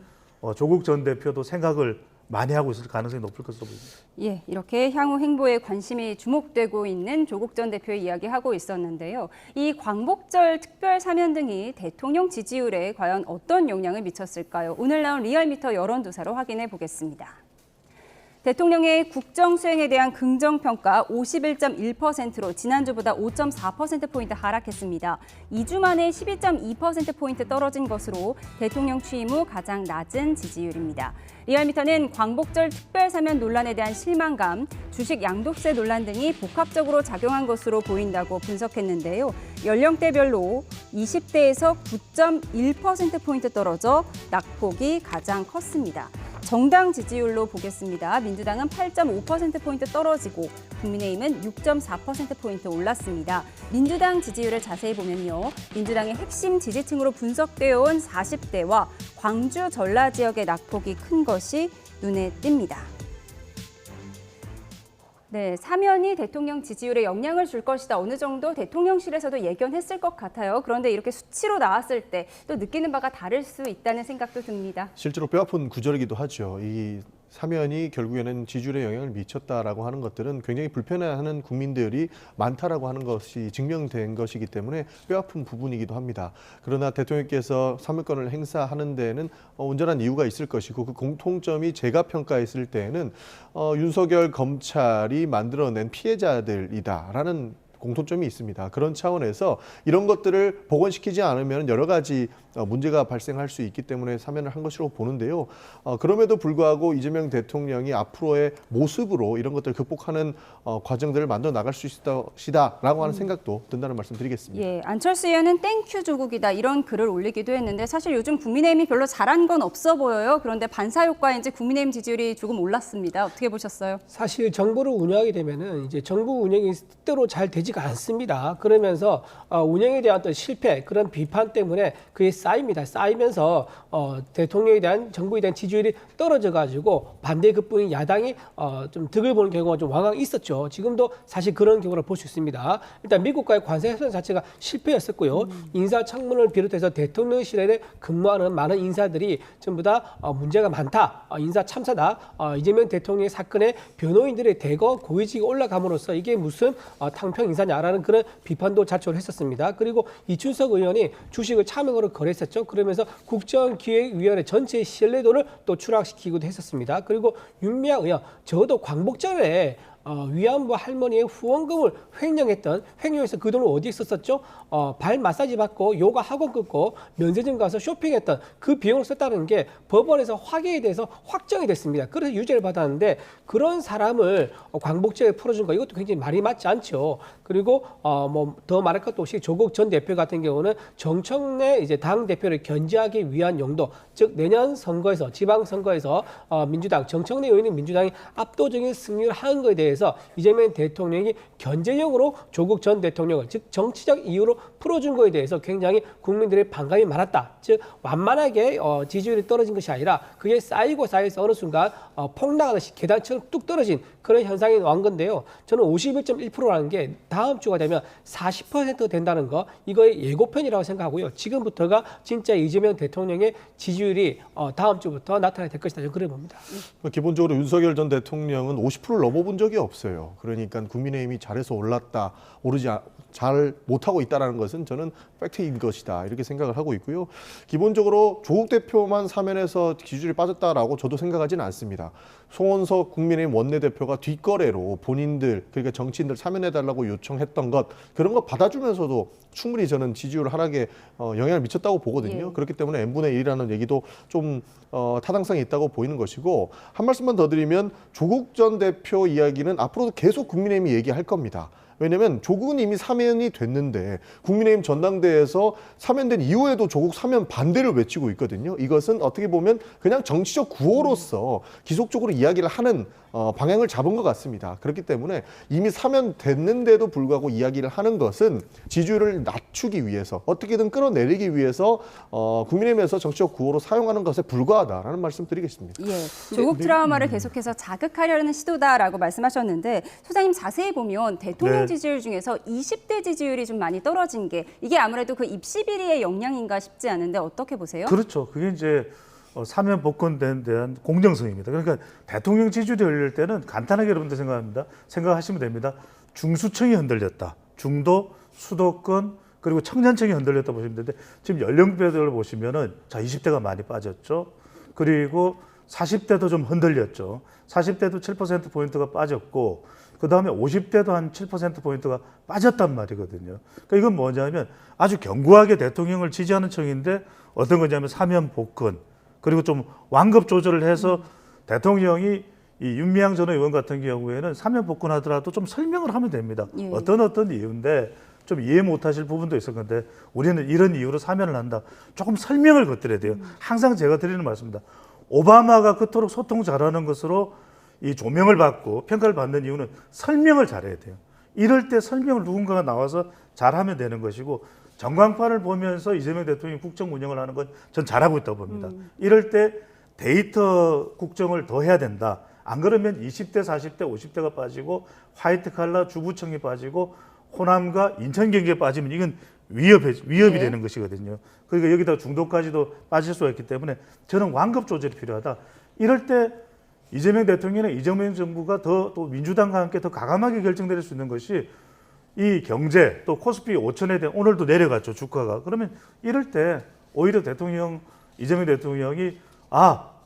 조국 전 대표도 생각을 많이 하고 있을 가능성이 높을 것으로 보입니다. 예, 이렇게 향후 행보에 관심이 주목되고 있는 조국 전 대표의 이야기하고 있었는데요. 이 광복절 특별 사면 등이 대통령 지지율에 과연 어떤 영향을 미쳤을까요? 오늘 나온 리얼미터 여론조사로 확인해 보겠습니다. 대통령의 국정 수행에 대한 긍정평가 51.1%로 지난주보다 5.4%포인트 하락했습니다. 2주 만에 12.2%포인트 떨어진 것으로 대통령 취임 후 가장 낮은 지지율입니다. 리얼미터는 광복절 특별사면 논란에 대한 실망감, 주식 양도세 논란 등이 복합적으로 작용한 것으로 보인다고 분석했는데요. 연령대별로 20대에서 9.1%포인트 떨어져 낙폭이 가장 컸습니다. 정당 지지율로 보겠습니다. 민주당은 8.5%포인트 떨어지고 국민의힘은 6.4%포인트 올랐습니다. 민주당 지지율을 자세히 보면요. 민주당의 핵심 지지층으로 분석되어 온 40대와 광주 전라 지역의 낙폭이 큰 것이 눈에 띕니다. 네, 사면이 대통령 지지율에 영향을 줄 것이다. 어느 정도 대통령실에서도 예견했을 것 같아요. 그런데 이렇게 수치로 나왔을 때 또 느끼는 바가 다를 수 있다는 생각도 듭니다. 실제로 뼈아픈 구절이기도 하죠. 이 사면이 결국에는 지지율에 영향을 미쳤다라고 하는 것들은 굉장히 불편해하는 국민들이 많다라고 하는 것이 증명된 것이기 때문에 뼈아픈 부분이기도 합니다. 그러나 대통령께서 사면권을 행사하는 데에는 온전한 이유가 있을 것이고 그 공통점이 제가 평가했을 때에는 윤석열 검찰이 만들어낸 피해자들이다라는 공통점이 있습니다. 그런 차원에서 이런 것들을 복원시키지 않으면 여러 가지 문제가 발생할 수 있기 때문에 사면을 한 것으로 보는데요. 그럼에도 불구하고 이재명 대통령이 앞으로의 모습으로 이런 것들을 극복하는 과정들을 만들어 나갈 수 있을 것이다라고 하는 생각도 든다는 말씀 드리겠습니다. 예, 안철수 의원은 땡큐 조국이다 이런 글을 올리기도 했는데 사실 요즘 국민의힘이 별로 잘한 건 없어 보여요. 그런데 반사효과인지 국민의힘 지지율이 조금 올랐습니다. 어떻게 보셨어요? 사실 정부를 운영하게 되면은 이제 정부 운영이 뜻대로 잘 되지가 않습니다. 그러면서 운영에 대한 어떤 실패, 그런 비판 때문에 그게 쌓입니다. 쌓이면서 대통령에 대한 정부에 대한 지지율이 떨어져가지고 반대 급부인 야당이 좀 득을 보는 경우가 좀 왕왕 있었죠. 지금도 사실 그런 경우를 볼 수 있습니다. 일단 미국과의 관세 협상 자체가 실패였었고요. 인사청문을 비롯해서 대통령실에 근무하는 많은 인사들이 전부 다 문제가 많다, 인사 참사다, 이재명 대통령의 사건에 변호인들의 대거 고위직에 올라감으로써 이게 무슨 탕평 인사냐라는 그런 비판도 자초를 했었습니다. 그리고 이춘석 의원이 주식을 차명으로 거래했었죠. 그러면서 국정기획위원회 전체의 신뢰도를 또 추락시키기도 했었습니다. 그리고 윤미향 의원, 저도 광복절에 위안부 할머니의 후원금을 횡령해서 그 돈을 어디에 썼었죠? 발 마사지 받고 요가 학원 끊고 면세점 가서 쇼핑했던 그 비용을 썼다는 게 법원에서 화계에 대해서 확정이 됐습니다. 그래서 유죄를 받았는데 그런 사람을 광복절에 풀어준 거 이것도 굉장히 말이 맞지 않죠. 그리고 뭐 더 말할 것도 없이 조국 전 대표 같은 경우는 정청래 이제 당 대표를 견제하기 위한 용도, 즉 내년 선거에서 지방선거에서 민주당 정청래 의원인 민주당이 압도적인 승리를 한 것에 대해서 이재명 대통령이 견제용으로 조국 전 대통령을 즉 정치적 이유로 풀어준 것에 대해서 굉장히 국민들의 반감이 많았다. 즉 완만하게 지지율이 떨어진 것이 아니라 그게 쌓여서 어느 순간 폭락하듯이 계단처럼 뚝 떨어진 그런 현상이 나온 건데요. 저는 51.1%라는 게 다음 주가 되면 40% 된다는 거 이거의 예고편이라고 생각하고요. 지금부터가 진짜 이재명 대통령의 지지율이 다음 주부터 나타나게 될 것이다. 저는 그래 봅니다. 기본적으로 윤석열 전 대통령은 50%를 넘어본 적이 없어요. 그러니까 국민의힘이 잘해서 올랐다, 잘 못하고 있다는 것은 저는 팩트인 것이다 이렇게 생각을 하고 있고요. 기본적으로 조국 대표만 사면에서 지지율이 빠졌다라고 저도 생각하지는 않습니다. 송원석 국민의힘 원내대표가 뒷거래로 본인들 그러니까 정치인들 사면해달라고 요청했던 것 그런 거 받아주면서도 충분히 저는 지지율 하락에 영향을 미쳤다고 보거든요. 예. 그렇기 때문에 n분의 1이라는 얘기도 좀 타당성이 있다고 보이는 것이고 한 말씀만 더 드리면 조국 전 대표 이야기는 앞으로도 계속 국민의힘이 얘기할 겁니다. 왜냐하면 조국은 이미 사면이 됐는데 국민의힘 전당대회에서 사면된 이후에도 조국 사면 반대를 외치고 있거든요. 이것은 어떻게 보면 그냥 정치적 구호로서 기속적으로 이야기를 하는 방향을 잡은 것 같습니다. 그렇기 때문에 이미 사면됐는데도 불구하고 이야기를 하는 것은 지지율을 낮추기 위해서 어떻게든 끌어내리기 위해서 국민의힘에서 정치적 구호로 사용하는 것에 불과하다라는 말씀 드리겠습니다. 예, 조국 트라우마를 계속해서 자극하려는 시도다라고 말씀하셨는데 소장님 자세히 보면 대통령 지지율 중에서 20대 지지율이 좀 많이 떨어진 게 이게 아무래도 그 입시 비리의 영향인가 싶지 않은데 어떻게 보세요? 그렇죠. 그게 이제 사면 복권에 대한 공정성입니다. 그러니까 대통령 지지율이 흘릴 때는 간단하게 여러분들 생각하시면 됩니다. 중수층이 흔들렸다. 중도, 수도권, 그리고 청년층이 흔들렸다 보시면 되는데 지금 연령대를 보시면은 자 20대가 많이 빠졌죠. 그리고 40대도 좀 흔들렸죠. 40대도 7%포인트가 빠졌고 그 다음에 50대도 한 7%포인트가 빠졌단 말이거든요. 그러니까 이건 뭐냐면 아주 견고하게 대통령을 지지하는 층인데 어떤 거냐면 사면 복권 그리고 좀 완급 조절을 해서 대통령이 이 윤미향 전 의원 같은 경우에는 사면 복권하더라도 좀 설명을 하면 됩니다. 예. 어떤 이유인데 좀 이해 못하실 부분도 있을 건데 우리는 이런 이유로 사면을 한다. 조금 설명을 겉들여야 돼요. 항상 제가 드리는 말씀입니다. 오바마가 그토록 소통 잘하는 것으로 이 조명을 받고 평가를 받는 이유는 설명을 잘해야 돼요. 이럴 때 설명을 누군가가 나와서 잘하면 되는 것이고 전광판을 보면서 이재명 대통령이 국정 운영을 하는 건 전 잘하고 있다고 봅니다. 이럴 때 데이터 국정을 더 해야 된다. 안 그러면 20대, 40대, 50대가 빠지고 화이트 칼라 주구청이 빠지고 호남과 인천경기에 빠지면 이건 위협이 되는 것이거든요. 그러니까 여기다 중도까지도 빠질 수가 있기 때문에 저는 완급 조절이 필요하다. 이럴 때 이재명 대통령이나 이재명 정부가 또 민주당과 함께 더 과감하게 결정될 수 있는 것이 이 경제 또 코스피 5천에 대한 오늘도 내려갔죠, 주가가. 그러면 이럴 때 오히려 이재명 대통령이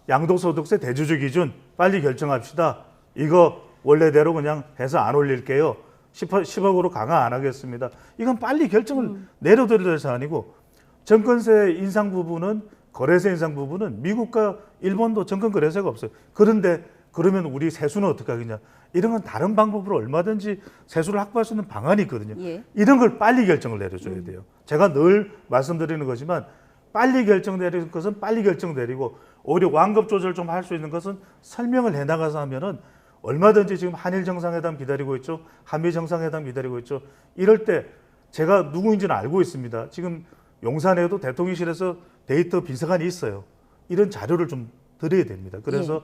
양도소득세 대주주 기준 빨리 결정합시다. 이거 원래대로 그냥 해서 안 올릴게요. 10억으로 강화 안 하겠습니다. 이건 빨리 결정을 내려드릴 사안이고 정권세 인상 부분은 거래세 인상 부분은 미국과 일본도 정권 거래세가 없어요. 그런데 그러면 우리 세수는 어떻게 하겠냐. 이런 건 다른 방법으로 얼마든지 세수를 확보할 수 있는 방안이 있거든요. 예. 이런 걸 빨리 결정을 내려줘야 돼요. 제가 늘 말씀드리는 거지만 빨리 결정 내리는 것은 빨리 결정 내리고 오히려 완급 조절 좀 할 수 있는 것은 설명을 해나가서 하면은 얼마든지 지금 한일 정상회담 기다리고 있죠. 한미 정상회담 기다리고 있죠. 이럴 때 제가 누구인지는 알고 있습니다. 지금 용산에도 대통령실에서 데이터 비서관이 있어요. 이런 자료를 좀 드려야 됩니다. 그래서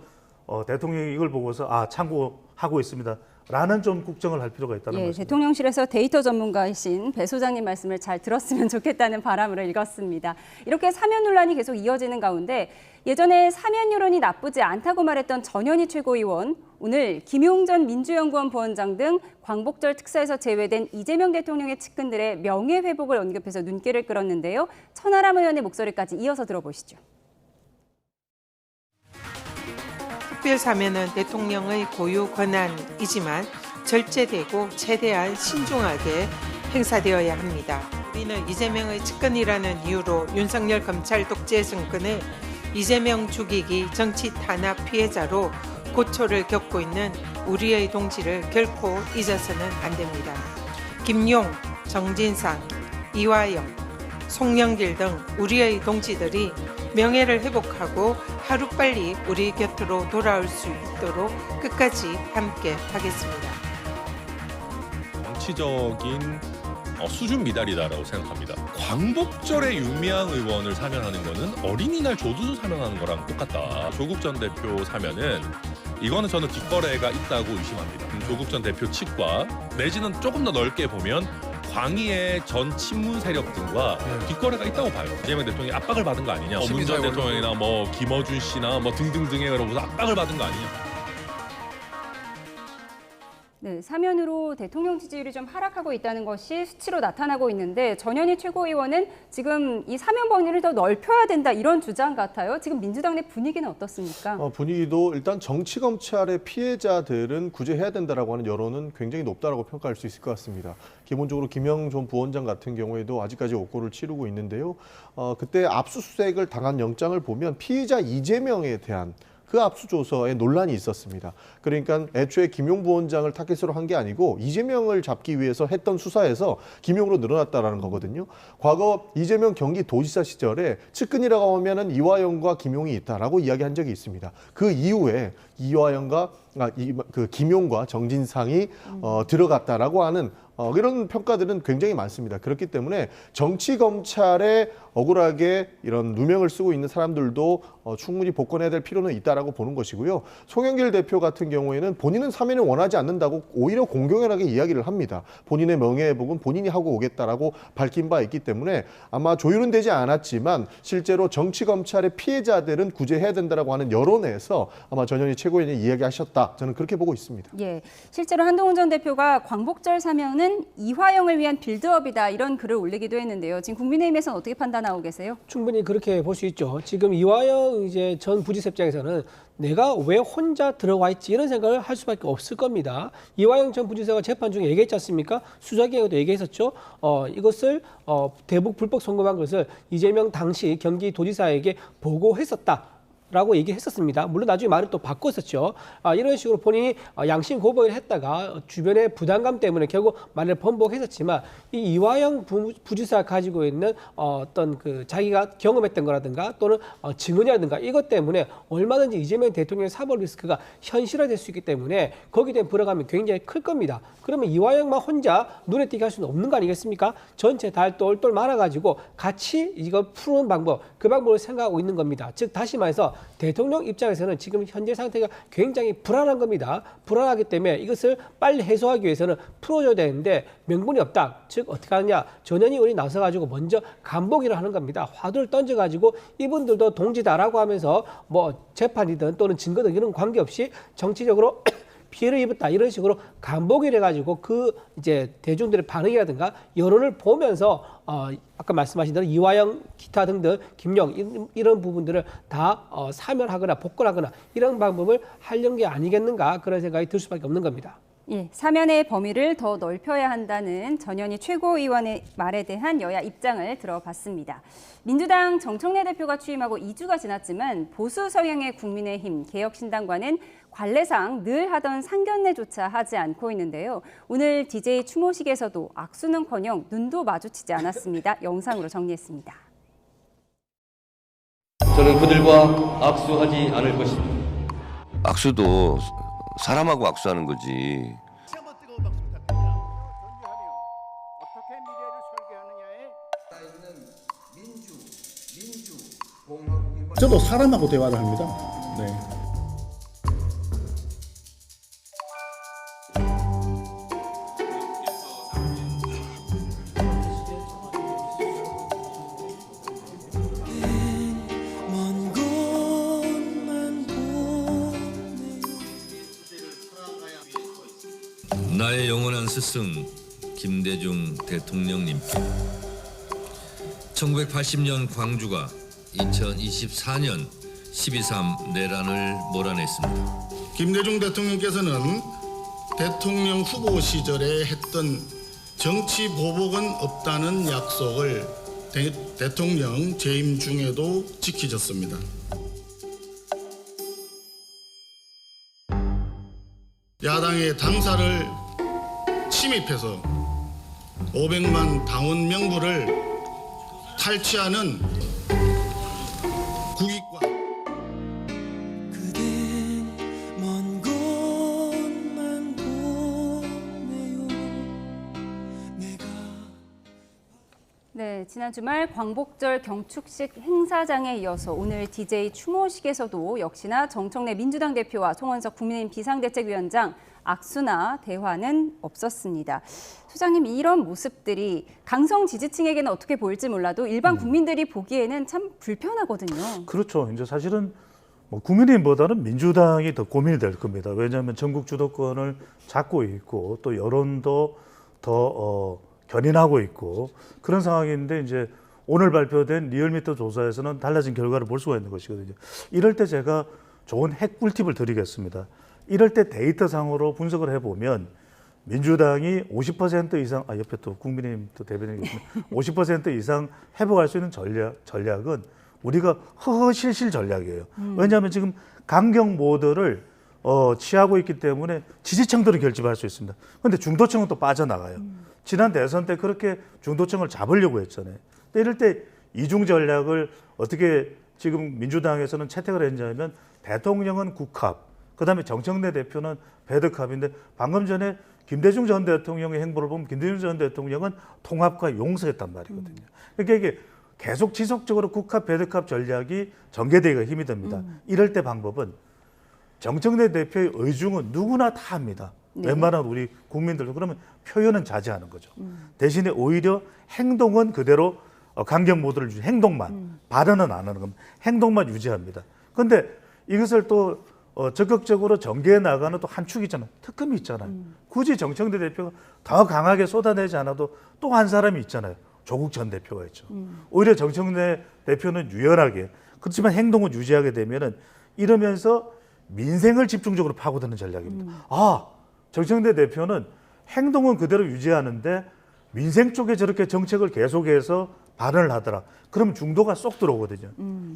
대통령이 이걸 보고서 참고하고 있습니다. 라는 좀 국정을 할 필요가 있다는 말씀. 대통령실에서 데이터 전문가이신 배 소장님 말씀을 잘 들었으면 좋겠다는 바람으로 읽었습니다. 이렇게 사면 논란이 계속 이어지는 가운데 예전에 사면 여론이 나쁘지 않다고 말했던 전현희 최고위원, 오늘 김용 전 민주연구원 부원장 등 광복절 특사에서 제외된 이재명 대통령의 측근들의 명예회복을 언급해서 눈길을 끌었는데요. 천하람 의원의 목소리까지 이어서 들어보시죠. 특별사면은 대통령의 고유 권한이지만 절제되고 최대한 신중하게 행사되어야 합니다. 우리는 이재명의 측근이라는 이유로 윤석열 검찰 독재 정권의 이재명 죽이기 정치 탄압 피해자로 고초를 겪고 있는 우리의 동지를 결코 잊어서는 안 됩니다. 김용, 정진상, 이화영, 송영길 등 우리의 동지들이 명예를 회복하고 하루빨리 우리 곁으로 돌아올 수 있도록 끝까지 함께 하겠습니다. 정치적인 수준 미달이다라고 생각합니다. 광복절에 윤미향 의원을 사면하는 거는 어린이날 조두도 사면하는 거랑 똑같다. 조국 전 대표 사면은 이거는 저는 뒷거래가 있다고 의심합니다. 조국 전 대표 측과 내지는 조금 더 넓게 보면 광의의 전 친문 세력 등과 뒷거래가 있다고 봐요. 이재명 대통령이 압박을 받은 거 아니냐. 문 전 대통령이나 김어준 씨나 등등등에 여러분 압박을 받은 거 아니냐. 네, 사면으로 대통령 지지율이 좀 하락하고 있다는 것이 수치로 나타나고 있는데 전현희 최고위원은 지금 이 사면 범위를 더 넓혀야 된다 이런 주장 같아요. 지금 민주당 내 분위기는 어떻습니까? 분위기도 일단 정치검찰의 피해자들은 구제해야 된다라고 하는 여론은 굉장히 높다라고 평가할 수 있을 것 같습니다. 기본적으로 김영 전 부원장 같은 경우에도 아직까지 옥고를 치르고 있는데요. 그때 압수수색을 당한 영장을 보면 피의자 이재명에 대한 그 압수조서에 논란이 있었습니다. 그러니까 애초에 김용 부원장을 타겟으로 한 게 아니고 이재명을 잡기 위해서 했던 수사에서 김용으로 늘어났다라는 거거든요. 과거 이재명 경기도지사 시절에 측근이라고 하면은 이화영과 김용이 있다라고 이야기한 적이 있습니다. 그 이후에 이화영과 김용과 정진상이 들어갔다라고 하는 이런 평가들은 굉장히 많습니다. 그렇기 때문에 정치 검찰에 억울하게 이런 누명을 쓰고 있는 사람들도 충분히 복권해야 될 필요는 있다라고 보는 것이고요. 송영길 대표 같은 경우에는 본인은 사면을 원하지 않는다고 오히려 공공연하게 이야기를 합니다. 본인의 명예회복은 본인이 하고 오겠다라고 밝힌 바 있기 때문에 아마 조율은 되지 않았지만 실제로 정치 검찰의 피해자들은 구제해야 된다라고 하는 여론에서 아마 전현희 최고위원이 이야기하셨다. 저는 그렇게 보고 있습니다. 예, 실제로 한동훈 전 대표가 광복절 사면은 이화영을 위한 빌드업이다 이런 글을 올리기도 했는데요. 지금 국민의힘에서는 어떻게 판단하고 계세요? 충분히 그렇게 볼 수 있죠. 지금 이화영 전 부지사 입장에서는 내가 왜 혼자 들어와 있지 이런 생각을 할 수밖에 없을 겁니다. 이화영 전 부지사가 재판 중에 얘기했지 않습니까? 수사기관에도 얘기했었죠. 이것을 대북 불법 송금한 것을 이재명 당시 경기도지사에게 보고했었다. 라고 얘기했었습니다. 물론 나중에 말을 또 바꿨었죠. 이런 식으로 본인이 양심 고백을 했다가 주변의 부담감 때문에 결국 말을 번복했었지만 이 이화영 부지사가 가지고 있는 어떤 그 자기가 경험했던 거라든가 또는 증언이라든가 이것 때문에 얼마든지 이재명 대통령의 사법 리스크가 현실화될 수 있기 때문에 거기에 대한 불안감이 굉장히 클 겁니다. 그러면 이화영만 혼자 눈에 띄게 할 수는 없는 거 아니겠습니까? 전체 다 똘똘 말아가지고 같이 이걸 푸는 방법, 그 방법을 생각하고 있는 겁니다. 즉 다시 말해서 대통령 입장에서는 지금 현재 상태가 굉장히 불안한 겁니다. 불안하기 때문에 이것을 빨리 해소하기 위해서는 풀어줘야 되는데 명분이 없다. 즉 어떻게 하느냐. 전현희 의원이 나서가지고 먼저 간보기를 하는 겁니다. 화두를 던져가지고 이분들도 동지다라고 하면서 뭐 재판이든 또는 증거든 이런 관계없이 정치적으로 피해를 입었다 이런 식으로 간보기를 해가지고 그 이제 대중들의 반응이라든가 여론을 보면서 아까 말씀하신 대로 이화영 기타 등등 김용 이런 부분들을 다 사면하거나 복권하거나 이런 방법을 하려는 게 아니겠는가 그런 생각이 들 수밖에 없는 겁니다. 예, 사면의 범위를 더 넓혀야 한다는 전현희 최고위원의 말에 대한 여야 입장을 들어봤습니다. 민주당 정청래 대표가 취임하고 2주가 지났지만 보수 성향의 국민의힘 개혁신당과는 관례상 늘 하던 상견례조차 하지 않고 있는데요. 오늘 DJ 추모식에서도 악수는커녕 눈도 마주치지 않았습니다. 영상으로 정리했습니다. 저는 그들과 악수하지 않을 것입니다. 악수도 사람하고 악수하는 거지. 저도 사람하고 대화를 합니다. 네. 나의 영원한 스승 김대중 대통령님께 1980년 광주가 2024년 12.3 내란을 몰아냈습니다. 김대중 대통령께서는 대통령 후보 시절에 했던 정치 보복은 없다는 약속을 대통령 재임 중에도 지키셨습니다. 야당의 당사를 침입해서 500만 당원 명부를 탈취하는 국익과 네, 지난 주말 광복절 경축식 행사장에 이어서 오늘 DJ 추모식에서도 역시나 정청래 민주당 대표와 송원석 국민의힘 비상대책위원장 악수나 대화는 없었습니다. 소장님, 이런 모습들이 강성 지지층에게는 어떻게 보일지 몰라도 일반 국민들이 보기에는 참 불편하거든요. 그렇죠. 이제 사실은 뭐 국민의힘보다는 민주당이 더 고민이 될 겁니다. 왜냐하면 전국 주도권을 잡고 있고 또 여론도 더 견인하고 있고 그런 상황인데 이제 오늘 발표된 리얼미터 조사에서는 달라진 결과를 볼 수가 있는 것이거든요. 이럴 때 제가 좋은 핵 꿀팁을 드리겠습니다. 이럴 때 데이터상으로 분석을 해보면 민주당이 50% 이상, 옆에 또 국민의힘 또 대변인이 계시면 50% 이상 회복할 수 있는 전략은 우리가 허허실실 전략이에요. 왜냐하면 지금 강경 모드를 취하고 있기 때문에 지지층들은 결집할 수 있습니다. 그런데 중도층은 또 빠져나가요. 지난 대선 때 그렇게 중도층을 잡으려고 했잖아요. 근데 이럴 때 이중 전략을 어떻게 지금 민주당에서는 채택을 했냐면 대통령은 국합, 그다음에 정청래 대표는 배드캅인데 방금 전에 김대중 전 대통령의 행보를 보면 김대중 전 대통령은 통합과 용서했단 말이거든요. 그러니까 이게 계속 지속적으로 국합, 배드캅 전략이 전개되기가 힘이 듭니다. 이럴 때 방법은 정청래 대표의 의중은 누구나 다 합니다. 네. 웬만한 우리 국민들도 그러면 표현은 자제하는 거죠. 대신에 오히려 행동은 그대로 강경 모드를 유지, 행동만 발언은 안 하는 겁니다. 행동만 유지합니다. 그런데 이것을 또 적극적으로 전개해 나가는 또 한 축이 있잖아요. 특검이 있잖아요. 굳이 정청래 대표가 더 강하게 쏟아내지 않아도 또 한 사람이 있잖아요. 조국 전 대표가 있죠. 오히려 정청래 대표는 유연하게 그렇지만 행동을 유지하게 되면은 이러면서 민생을 집중적으로 파고드는 전략입니다. 정청래 대표는 행동은 그대로 유지하는데 민생 쪽에 저렇게 정책을 계속해서 발언을 하더라. 그럼 중도가 쏙 들어오거든요.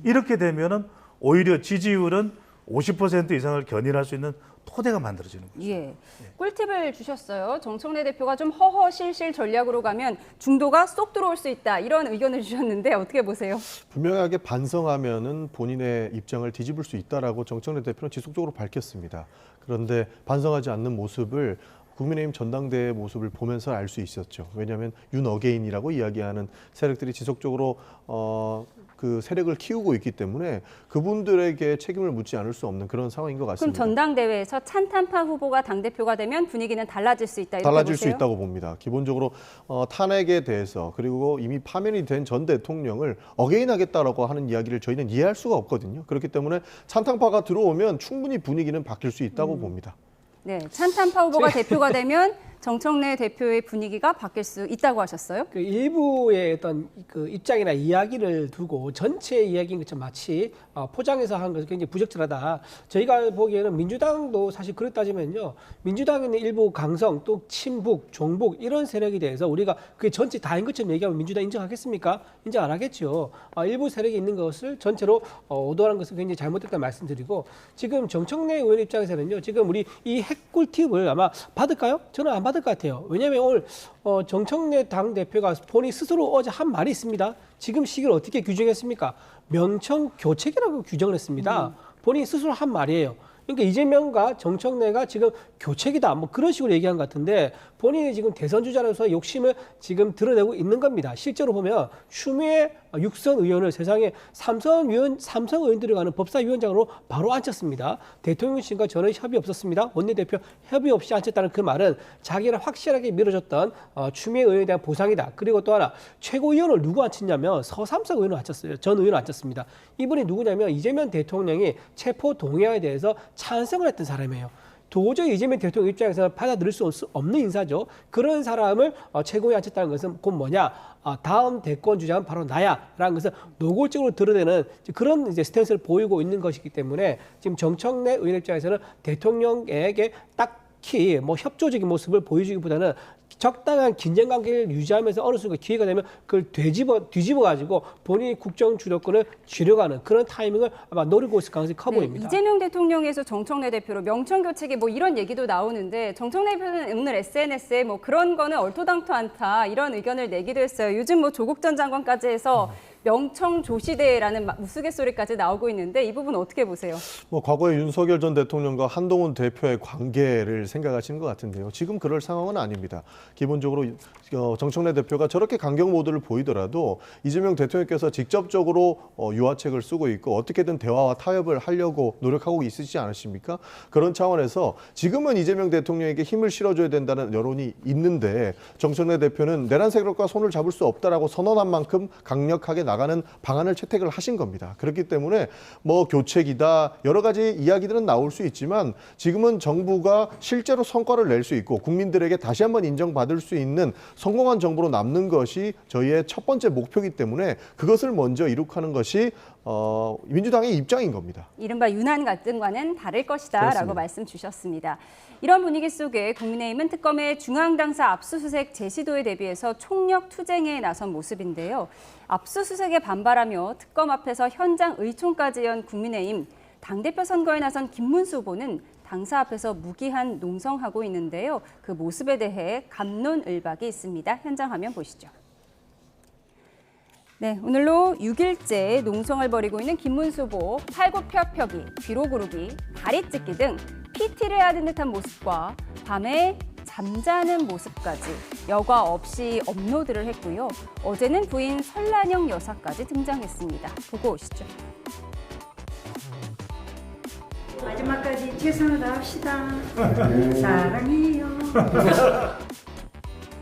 이렇게 되면은 오히려 지지율은 50% 이상을 견인할 수 있는 토대가 만들어지는 거죠. 예. 꿀팁을 주셨어요. 정청래 대표가 좀 허허실실 전략으로 가면 중도가 쏙 들어올 수 있다. 이런 의견을 주셨는데 어떻게 보세요? 분명하게 반성하면은 본인의 입장을 뒤집을 수 있다라고 정청래 대표는 지속적으로 밝혔습니다. 그런데 반성하지 않는 모습을 국민의힘 전당대회 모습을 보면서 알 수 있었죠. 왜냐하면 윤어게인이라고 이야기하는 세력들이 지속적으로 그 세력을 키우고 있기 때문에 그분들에게 책임을 묻지 않을 수 없는 그런 상황인 것 그럼 같습니다. 전당대회에서 찬탄파 후보가 당대표가 되면 분위기는 달라질 수 있다. 이렇게 달라질 보세요? 수 있다고 봅니다. 기본적으로 탄핵에 대해서 그리고 이미 파면이 된 전 대통령을 어게인하겠다라고 하는 이야기를 저희는 이해할 수가 없거든요. 그렇기 때문에 찬탄파가 들어오면 충분히 분위기는 바뀔 수 있다고 봅니다. 네, 찬탄파 후보가 대표가 되면 정청래 대표의 분위기가 바뀔 수 있다고 하셨어요? 그 일부의 어떤 그 입장이나 이야기를 두고 전체 이야기인 것처럼 마치 포장해서 하는 것이 굉장히 부적절하다. 저희가 보기에는 민주당도 사실 그렇게 따지면요. 민주당에 있는 일부 강성, 또 친북, 종북 이런 세력에 대해서 우리가 그게 전체 다인 것처럼 얘기하면 민주당 인정하겠습니까? 인정 안 하겠죠. 일부 세력이 있는 것을 전체로 오도하는 것은 굉장히 잘못됐다는 말씀드리고 지금 정청래 의원 입장에서는요. 지금 우리 이 핵꿀팁을 아마 받을까요? 저는 안 받을 것 같아요. 왜냐하면 오늘 정청래 당대표가 본인 스스로 어제 한 말이 있습니다. 지금 시기를 어떻게 규정했습니까? 명청교책이라고 규정을 했습니다. 본인 스스로 한 말이에요. 그러니까 이재명과 정청래가 지금 교책이다 뭐 그런 식으로 얘기한 것 같은데 본인이 지금 대선 주자로서 욕심을 지금 드러내고 있는 겁니다. 실제로 보면 추미애 6선 의원을 세상에 삼선 의원들이 가는 법사위원장으로 바로 앉혔습니다. 대통령실과 전혀 협의 없었습니다. 원내대표 협의 없이 앉혔다는 그 말은 자기를 확실하게 밀어줬던 추미애 의원에 대한 보상이다. 그리고 또 하나 최고위원을 누구 앉혔냐면 서삼석 의원을 앉혔어요. 전 의원을 앉혔습니다. 이분이 누구냐면 이재명 대통령이 체포 동의안에 대해서 찬성을 했던 사람이에요. 도저히 이재명 대통령 입장에서는 받아들일 수 없는 인사죠. 그런 사람을 최고위에 앉혔다는 것은 곧 뭐냐? 다음 대권 주자는 바로 나야라는 것을 노골적으로 드러내는 그런 이제 스탠스를 보이고 있는 것이기 때문에 지금 정청래 의원 입장에서는 대통령에게 딱히 뭐 협조적인 모습을 보여주기보다는 적당한 긴장 관계를 유지하면서 어느 순간 기회가 되면 그걸 뒤집어 가지고 본인이 국정 주도권을 쥐려가는 그런 타이밍을 아마 노리고 있을 가능성이 커 보입니다. 이재명 대통령에서 정청래 대표로 명청교책이 뭐 이런 얘기도 나오는데 정청래 대표는 오늘 SNS에 뭐 그런 거는 얼토당토 않다 이런 의견을 내기도 했어요. 요즘 뭐 조국 전 장관까지 해서 명청조시대라는 우스갯소리까지 나오고 있는데 이 부분 어떻게 보세요? 뭐 과거에 윤석열 전 대통령과 한동훈 대표의 관계를 생각하시는 것 같은데요. 지금 그럴 상황은 아닙니다. 기본적으로 정청래 대표가 저렇게 강경 모드를 보이더라도 이재명 대통령께서 직접적으로 유화책을 쓰고 있고 어떻게든 대화와 타협을 하려고 노력하고 있으시지 않으십니까? 그런 차원에서 지금은 이재명 대통령에게 힘을 실어줘야 된다는 여론이 있는데 정청래 대표는 내란 세력과 손을 잡을 수 없다라고 선언한 만큼 강력하게 나가는 방안을 채택을 하신 겁니다. 그렇기 때문에 뭐 교책이다 여러 가지 이야기들은 나올 수 있지만 지금은 정부가 실제로 성과를 낼 수 있고 국민들에게 다시 한번 인정받을 수 있는 성공한 정부로 남는 것이 저희의 첫 번째 목표이기 때문에 그것을 먼저 이룩하는 것이 민주당의 입장인 겁니다. 이른바 윤한 갈등과는 다를 것이다라고 그렇습니다. 말씀 주셨습니다. 이런 분위기 속에 국민의힘은 특검의 중앙당사 압수수색 제시도에 대비해서 총력 투쟁에 나선 모습인데요. 압수수색에 반발하며 특검 앞에서 현장 의총까지 연 국민의힘, 당대표 선거에 나선 김문수 후보는 당사 앞에서 무기한 농성하고 있는데요. 그 모습에 대해 갑론을박이 있습니다. 현장 화면 보시죠. 네, 오늘로 6일째 농성을 벌이고 있는 김문수 후보, 팔굽혀펴기, 뒤로 구르기, 다리 찢기 등 PT를 하는 듯한 모습과 밤에 잠자는 모습까지 여과 없이 업로드를 했고요. 어제는 부인 설란영 여사까지 등장했습니다. 보고 오시죠. 마지막까지 최선을 다합시다. 사랑해요.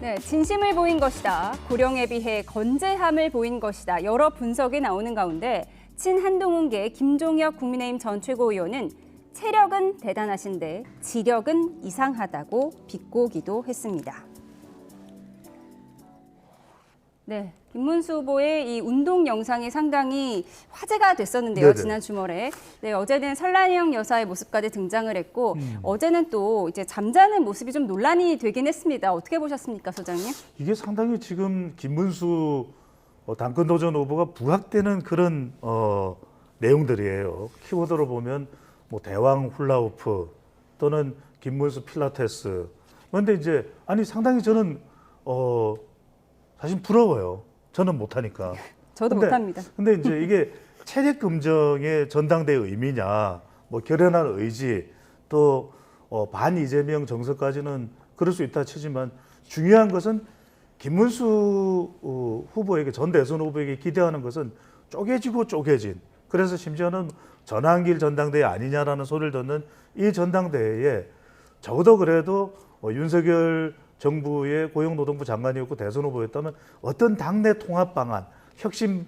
네, 진심을 보인 것이다. 고령에 비해 건재함을 보인 것이다. 여러 분석이 나오는 가운데 친한동훈계 김종혁 국민의힘 전 최고위원은 체력은 대단하신데 지력은 이상하다고 비꼬기도 했습니다. 네, 김문수 후보의 이 운동 영상이 상당히 화제가 됐었는데요. 네네. 지난 주말에. 네, 어제는 설란영 여사의 모습까지 등장을 했고 어제는 또 이제 잠자는 모습이 좀 논란이 되긴 했습니다. 어떻게 보셨습니까, 소장님? 이게 상당히 지금 김문수 당권 도전 후보가 부각되는 그런 내용들이에요. 키워드로 보면 뭐 대왕 훌라후프 또는 김문수 필라테스. 그런데 이제 아니 상당히 저는 사실 부러워요. 저는 못하니까. 저도 못합니다. 근데 이제 이게 체력 검정의 전당대의 의미냐, 뭐 결연한 의지, 또 반 이재명 정서까지는 그럴 수 있다 치지만 중요한 것은 김문수 후보에게 전 대선 후보에게 기대하는 것은 쪼개지고 쪼개진. 그래서 심지어는 전환길 전당대회 아니냐라는 소리를 듣는 이 전당대회에 적어도 그래도 윤석열 정부의 고용노동부 장관이었고 대선 후보였다면 어떤 당내 통합 방안, 혁신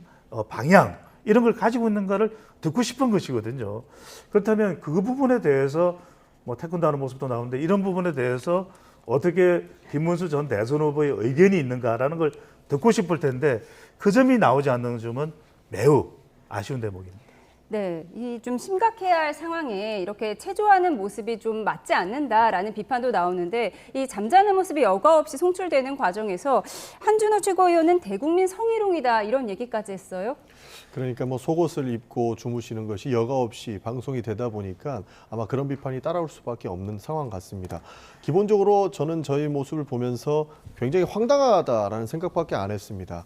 방향 이런 걸 가지고 있는가를 듣고 싶은 것이거든요. 그렇다면 그 부분에 대해서 뭐 태권도 하는 모습도 나오는데 이런 부분에 대해서 어떻게 김문수 전 대선 후보의 의견이 있는가라는 걸 듣고 싶을 텐데 그 점이 나오지 않는 점은 매우 아쉬운 대목입니다. 네, 이 좀 심각해야 할 상황에 이렇게 체조하는 모습이 좀 맞지 않는다라는 비판도 나오는데 이 잠자는 모습이 여과 없이 송출되는 과정에서 한준호 최고위원은 대국민 성희롱이다 이런 얘기까지 했어요. 그러니까 뭐 속옷을 입고 주무시는 것이 여과 없이 방송이 되다 보니까 아마 그런 비판이 따라올 수밖에 없는 상황 같습니다. 기본적으로 저는 저희 모습을 보면서 굉장히 황당하다라는 생각밖에 안 했습니다.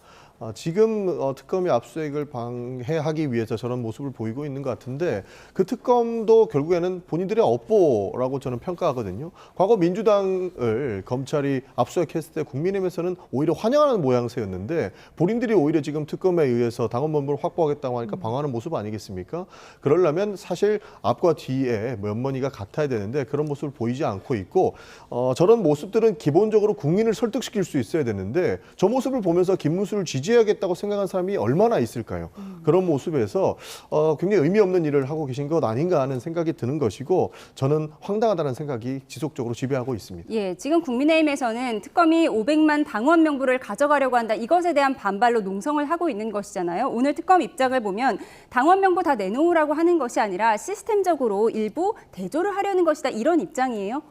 지금 특검이 압수수색을 방해하기 위해서 저런 모습을 보이고 있는 것 같은데 그 특검도 결국에는 본인들의 업보라고 저는 평가하거든요. 과거 민주당을 검찰이 압수수색했을 때 국민의힘에서는 오히려 환영하는 모양새였는데 본인들이 오히려 지금 특검에 의해서 당원번호를 확보하겠다고 하니까 방어하는 모습 아니겠습니까? 그러려면 사실 앞과 뒤에 면머니가 같아야 되는데 그런 모습을 보이지 않고 있고 저런 모습들은 기본적으로 국민을 설득시킬 수 있어야 되는데 저 모습을 보면서 김문수를 지지해야겠다고 생각하는 사람이 얼마나 있을까요? 그런 모습에서 굉장히 의미 없는 일을 하고 계신 것 아닌가 하는 생각이 드는 것이고 저는 황당하다는 생각이 지속적으로 지배하고 있습니다. 예, 지금 국민의힘에서는 특검이 500만 당원 명부를 가져가려고 한다. 이것에 대한 반발로 농성을 하고 있는 것이잖아요. 오늘 특검 입장을 보면 당원 명부 다 내놓으라고 하는 것이 아니라 시스템적으로 일부 대조를 하려는 것이다. 이런 입장이에요.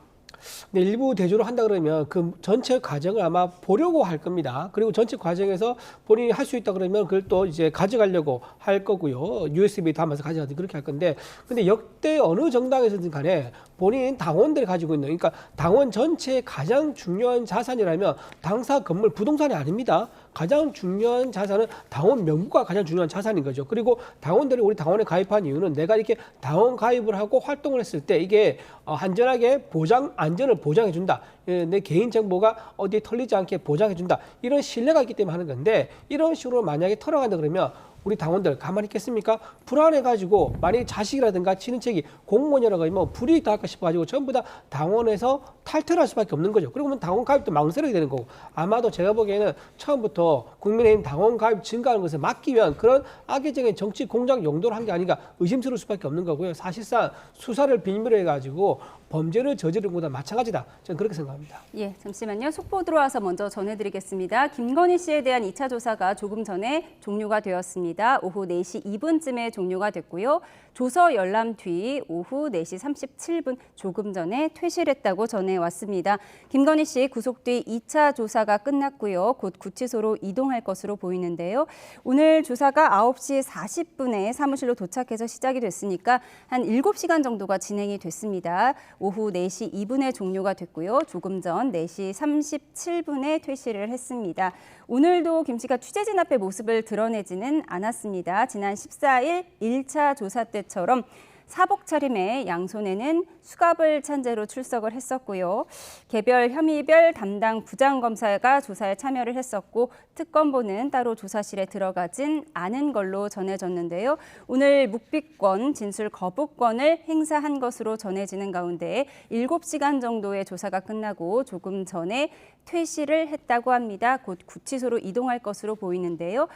근데 일부 대조를 한다 그러면 그 전체 과정을 아마 보려고 할 겁니다. 그리고 전체 과정에서 본인이 할 수 있다 그러면 그걸 또 이제 가져가려고 할 거고요. USB 담아서 가져가든 그렇게 할 건데, 근데 역대 어느 정당에서든 간에 본인 당원들이 가지고 있는, 그러니까 당원 전체의 가장 중요한 자산이라면 당사 건물 부동산이 아닙니다. 가장 중요한 자산은 당원 명부가 가장 중요한 자산인 거죠. 그리고 당원들이 우리 당원에 가입한 이유는 내가 이렇게 당원 가입을 하고 활동을 했을 때 이게 안전하게 안전을 보장해 준다. 내 개인 정보가 어디에 털리지 않게 보장해 준다. 이런 신뢰가 있기 때문에 하는 건데, 이런 식으로 만약에 털어간다 그러면 우리 당원들 가만히 있겠습니까? 불안해가지고 만약에 자식이라든가 친인척이 공무원이라고 하면 불이익 할까 싶어가지고 전부 다 당원에서 탈퇴할 수밖에 없는 거죠. 그리고 당원 가입도 망설이게 되는 거고, 아마도 제가 보기에는 처음부터 국민의힘 당원 가입 증가하는 것을 막기 위한 그런 악의적인 정치 공작 용도로 한 게 아닌가 의심스러울 수밖에 없는 거고요. 사실상 수사를 비밀로 해가지고 범죄를 저지른 것보다 마찬가지다. 저는 그렇게 생각합니다. 예, 잠시만요. 속보 들어와서 먼저 전해드리겠습니다. 김건희 씨에 대한 2차 조사가 조금 전에 종료가 되었습니다. 오후 4시 2분쯤에 종료가 됐고요. 조서 열람 뒤 오후 4시 37분 조금 전에 퇴실했다고 전해왔습니다. 김건희 씨 구속 뒤 2차 조사가 끝났고요. 곧 구치소로 이동할 것으로 보이는데요. 오늘 조사가 9시 40분에 사무실로 도착해서 시작이 됐으니까 한 7시간 정도가 진행이 됐습니다. 오후 4시 2분에 종료가 됐고요. 조금 전 4시 37분에 퇴실을 했습니다. 오늘도 김 씨가 취재진 앞에 모습을 드러내지는 않았습니다. 지난 14일 1차 조사 때처럼 사복 차림에 양손에는 수갑을 찬 채로 출석을 했었고요. 개별 혐의별 담당 부장검사가 조사에 참여를 했었고 특검보는 따로 조사실에 들어가진 않은 걸로 전해졌는데요. 오늘 묵비권, 진술 거부권을 행사한 것으로 전해지는 가운데 7시간 정도의 조사가 끝나고 조금 전에 퇴실을 했다고 합니다. 곧 구치소로 이동할 것으로 보이는데요.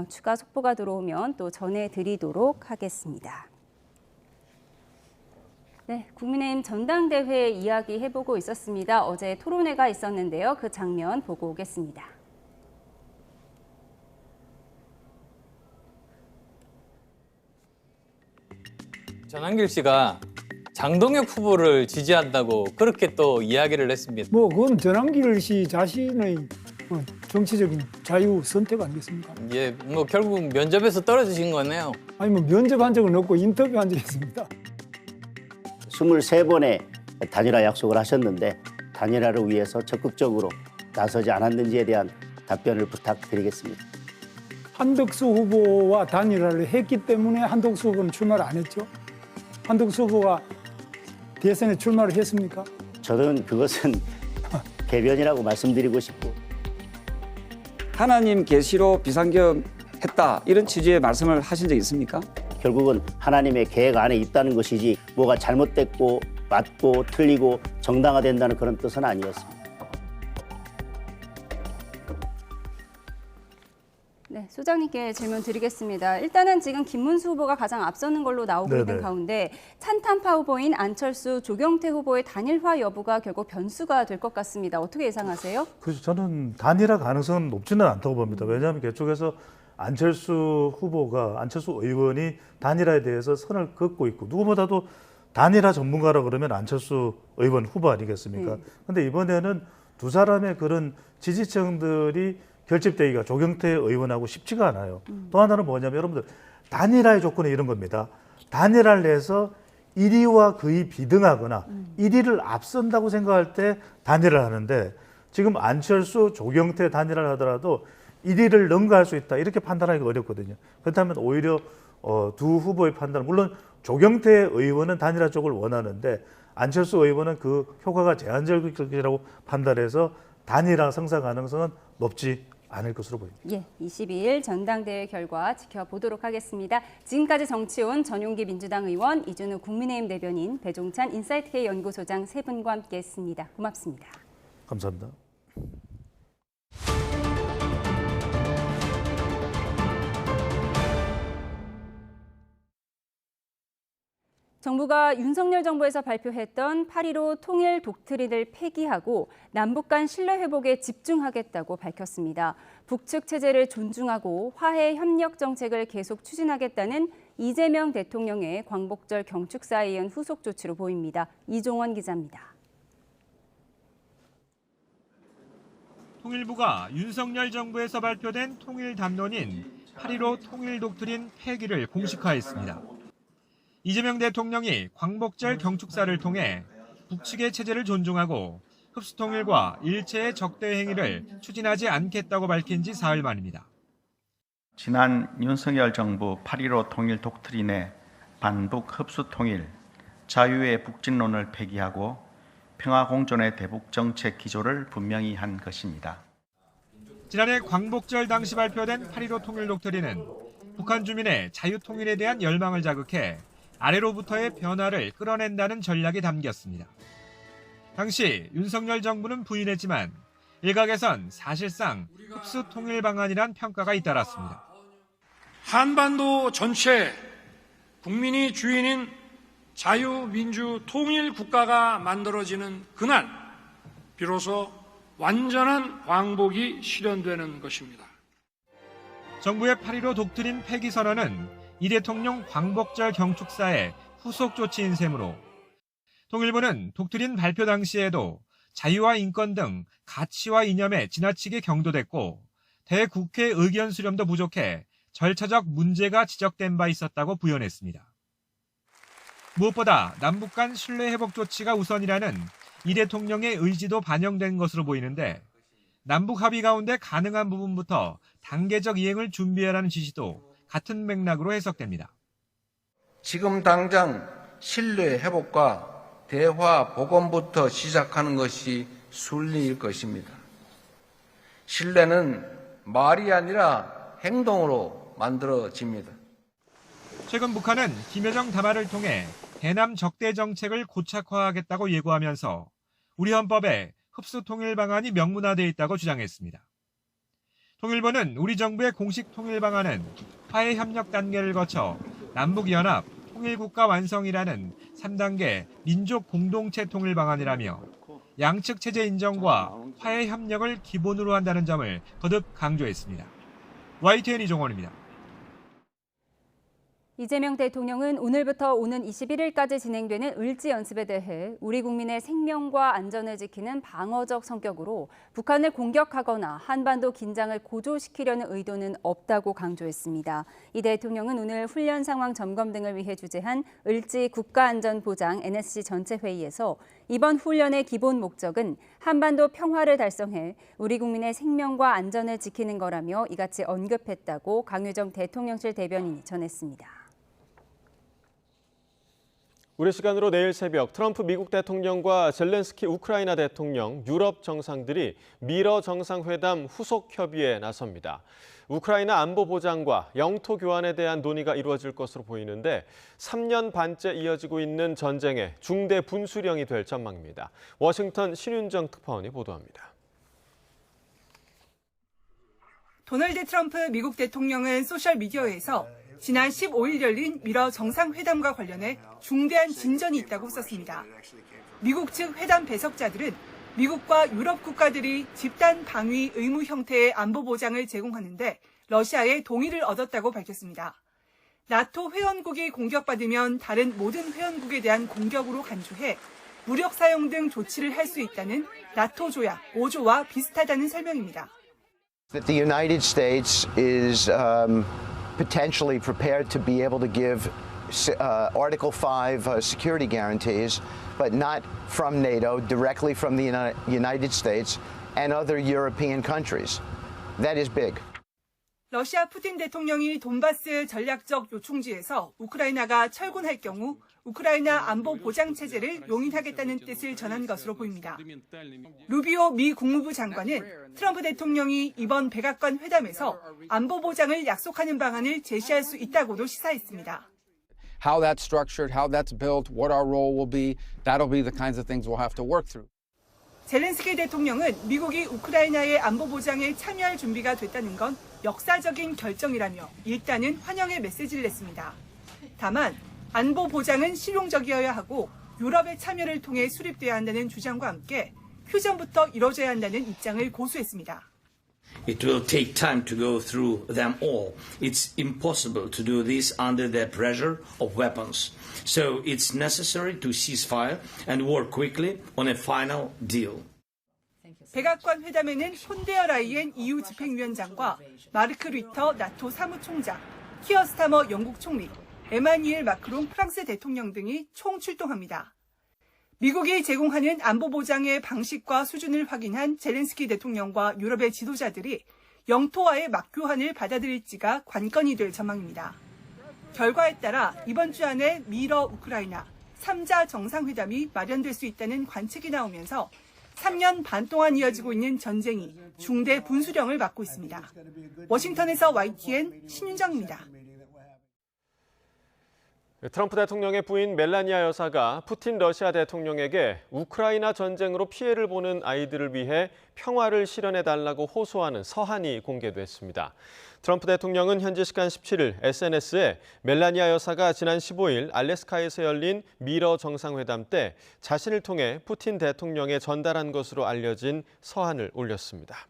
추가 속보가 들어오면 또 전해드리도록 하겠습니다. 네, 국민의힘 전당대회 이야기 해보고 있었습니다. 어제 토론회가 있었는데요. 그 장면 보고 오겠습니다. 전한길 씨가 장동혁 후보를 지지한다고 그렇게 또 이야기를 했습니다. 뭐 그건 전한길 씨 자신의 정치적인 자유 선택 아니겠습니까? 예, 뭐 결국 면접에서 떨어지신 거네요. 아니 뭐 면접한 적은 없고 인터뷰한 적이 있습니다. 23번의 단일화 약속을 하셨는데 단일화를 위해서 적극적으로 나서지 않았는지에 대한 답변을 부탁드리겠습니다. 한덕수 후보와 단일화를 했기 때문에 한덕수 후보는 출마를 안 했죠. 한덕수 후보가 대선에 출마를 했습니까? 저는 그것은 개변이라고 말씀드리고 싶고 하나님 계시로 비상계엄했다 이런 취지의 말씀을 하신 적 있습니까? 결국은 하나님의 계획 안에 있다는 것이지 뭐가 잘못됐고 맞고 틀리고 정당화된다는 그런 뜻은 아니었습니다. 네, 소장님께 질문 드리겠습니다. 일단은 지금 김문수 후보가 가장 앞서는 걸로 나오고 있는 가운데 찬탄파 후보인 안철수, 조경태 후보의 단일화 여부가 결국 변수가 될 것 같습니다. 어떻게 예상하세요? 그래서 저는 단일화 가능성은 높지는 않다고 봅니다. 왜냐하면 그쪽에서 안철수 의원이 단일화에 대해서 선을 긋고 있고 누구보다도 단일화 전문가라 그러면 안철수 의원 후보 아니겠습니까? 그런데 이번에는 두 사람의 그런 지지층들이 결집되기가 조경태 의원하고 쉽지가 않아요. 또 하나는 뭐냐면 여러분들 단일화의 조건이 이런 겁니다. 단일화를 해서 1위와 거의 비등하거나 1위를 앞선다고 생각할 때 단일화를 하는데 지금 안철수, 조경태 단일화를 하더라도 1위를 능가할 수 있다 이렇게 판단하기가 어렵거든요. 그렇다면 오히려 두 후보의 판단은 물론 조경태 의원은 단일화 쪽을 원하는데 안철수 의원은 그 효과가 제한적이라고 판단해서 단일화 성사 가능성은 높지 않을 것으로 보입니다. 예, 22일 전당대회 결과 지켜보도록 하겠습니다. 지금까지 정치온 전용기 민주당 의원, 이준우 국민의힘 대변인, 배종찬 인사이트K 연구소장 세 분과 함께했습니다. 고맙습니다. 감사합니다. 정부가 윤석열 정부에서 발표했던 8.15 통일 독트린을 폐기하고 남북 간 신뢰 회복에 집중하겠다고 밝혔습니다. 북측 체제를 존중하고 화해 협력 정책을 계속 추진하겠다는 이재명 대통령의 광복절 경축사에 이은 후속 조치로 보입니다. 이종원 기자입니다. 통일부가 윤석열 정부에서 발표된 통일 담론인 8.15 통일 독트린 폐기를 공식화했습니다. 이재명 대통령이 광복절 경축사를 통해 북측의 체제를 존중하고 흡수통일과 일체의 적대 행위를 추진하지 않겠다고 밝힌 지 사흘 만입니다. 지난 윤석열 정부 8.15 통일 독트린의 반북 흡수통일, 자유의 북진론을 폐기하고 평화공존의 대북 정책 기조를 분명히 한 것입니다. 지난해 광복절 당시 발표된 8.15 통일 독트린은 북한 주민의 자유통일에 대한 열망을 자극해 아래로부터의 변화를 끌어낸다는 전략이 담겼습니다. 당시 윤석열 정부는 부인했지만 일각에선 사실상 흡수 통일 방안이란 평가가 잇따랐습니다. 한반도 전체 국민이 주인인 자유민주 통일 국가가 만들어지는 그날 비로소 완전한 광복이 실현되는 것입니다. 정부의 8.15 독트린 폐기 선언은 이 대통령 광복절 경축사의 후속 조치인 셈으로 통일부는 독트린 발표 당시에도 자유와 인권 등 가치와 이념에 지나치게 경도됐고 대국회 의견 수렴도 부족해 절차적 문제가 지적된 바 있었다고 부연했습니다. 무엇보다 남북 간 신뢰 회복 조치가 우선이라는 이 대통령의 의지도 반영된 것으로 보이는데 남북 합의 가운데 가능한 부분부터 단계적 이행을 준비하라는 지시도 같은 맥락으로 해석됩니다. 지금 당장 신뢰 회복과 대화 복원부터 시작하는 것이 순리일 것입니다. 신뢰는 말이 아니라 행동으로 만들어집니다. 최근 북한은 김여정 담화를 통해 대남 적대 정책을 고착화하겠다고 예고하면서 우리 헌법에 흡수 통일 방안이 명문화되어 있다고 주장했습니다. 통일부는 우리 정부의 공식 통일 방안은 화해 협력 단계를 거쳐 남북연합 통일국가 완성이라는 3단계 민족 공동체 통일 방안이라며 양측 체제 인정과 화해 협력을 기본으로 한다는 점을 거듭 강조했습니다. YTN 이종원입니다. 이재명 대통령은 오늘부터 오는 21일까지 진행되는 을지 연습에 대해 우리 국민의 생명과 안전을 지키는 방어적 성격으로 북한을 공격하거나 한반도 긴장을 고조시키려는 의도는 없다고 강조했습니다. 이 대통령은 오늘 훈련 상황 점검 등을 위해 주재한 을지 국가안전보장 NSC 전체 회의에서 이번 훈련의 기본 목적은 한반도 평화를 달성해 우리 국민의 생명과 안전을 지키는 거라며 이같이 언급했다고 강유정 대통령실 대변인이 전했습니다. 우리 시간으로 내일 새벽 트럼프 미국 대통령과 젤렌스키 우크라이나 대통령, 유럽 정상들이 미러 정상회담 후속 협의에 나섭니다. 우크라이나 안보 보장과 영토 교환에 대한 논의가 이루어질 것으로 보이는데 3년 반째 이어지고 있는 전쟁의 중대 분수령이 될 전망입니다. 워싱턴 신윤정 특파원이 보도합니다. 도널드 트럼프 미국 대통령은 소셜미디어에서 지난 15일 열린 미러 정상회담과 관련해 중대한 진전이 있다고 썼습니다. 미국 측 회담 배석자들은 미국과 유럽 국가들이 집단 방위 의무 형태의 안보 보장을 제공하는데 러시아의 동의를 얻었다고 밝혔습니다. 나토 회원국이 공격받으면 다른 모든 회원국에 대한 공격으로 간주해 무력 사용 등 조치를 할 수 있다는 나토 조약 5조와 비슷하다는 설명입니다. That the United States is potentially prepared to be able to give Article 5 security guarantees, but not from NATO, directly from the United States and other European countries. That is big. 러시아 푸틴 대통령이 돈바스 전략적 요충지에서 우크라이나가 철군할 경우 우크라이나 안보 보장 체제를 용인하겠다는 뜻을 전한 것으로 보입니다. 루비오 미 국무부 장관은 트럼프 대통령이 이번 백악관 회담에서 안보 보장을 약속하는 방안을 제시할 수 있다고도 시사했습니다. How that's structured, how that's built, what our role will be, that'll be the kinds of things we'll have to work through. 젤렌스키 대통령은 미국이 우크라이나의 안보 보장에 참여할 준비가 됐다는 건 역사적인 결정이라며 일단은 환영의 메시지를 냈습니다. 다만 안보 보장은 실용적이어야 하고 유럽의 참여를 통해 수립돼야 한다는 주장과 함께 휴전부터 이뤄져야 한다는 입장을 고수했습니다. It will take time to go through them all. It's impossible to do this under the pressure of weapons. So it's necessary to cease fire and work quickly on a final deal. 백악관 회담에는 폰데어 라이엔 EU 집행위원장과 마르크 리터 나토 사무총장, 키어 스타머 영국 총리, 에마뉘엘 마크롱 프랑스 대통령 등이 총 출동합니다. 미국이 제공하는 안보 보장의 방식과 수준을 확인한 젤렌스키 대통령과 유럽의 지도자들이 영토와의 막교환을 받아들일지가 관건이 될 전망입니다. 결과에 따라 이번 주 안에 미러 우크라이나 3자 정상회담이 마련될 수 있다는 관측이 나오면서 3년 반 동안 이어지고 있는 전쟁이 중대 분수령을 맞고 있습니다. 워싱턴에서 YTN 신윤정입니다. 트럼프 대통령의 부인 멜라니아 여사가 푸틴 러시아 대통령에게 우크라이나 전쟁으로 피해를 보는 아이들을 위해 평화를 실현해달라고 호소하는 서한이 공개됐습니다. 트럼프 대통령은 현지 시간 17일 SNS에 멜라니아 여사가 지난 15일 알래스카에서 열린 미러 정상회담 때 자신을 통해 푸틴 대통령에 전달한 것으로 알려진 서한을 올렸습니다.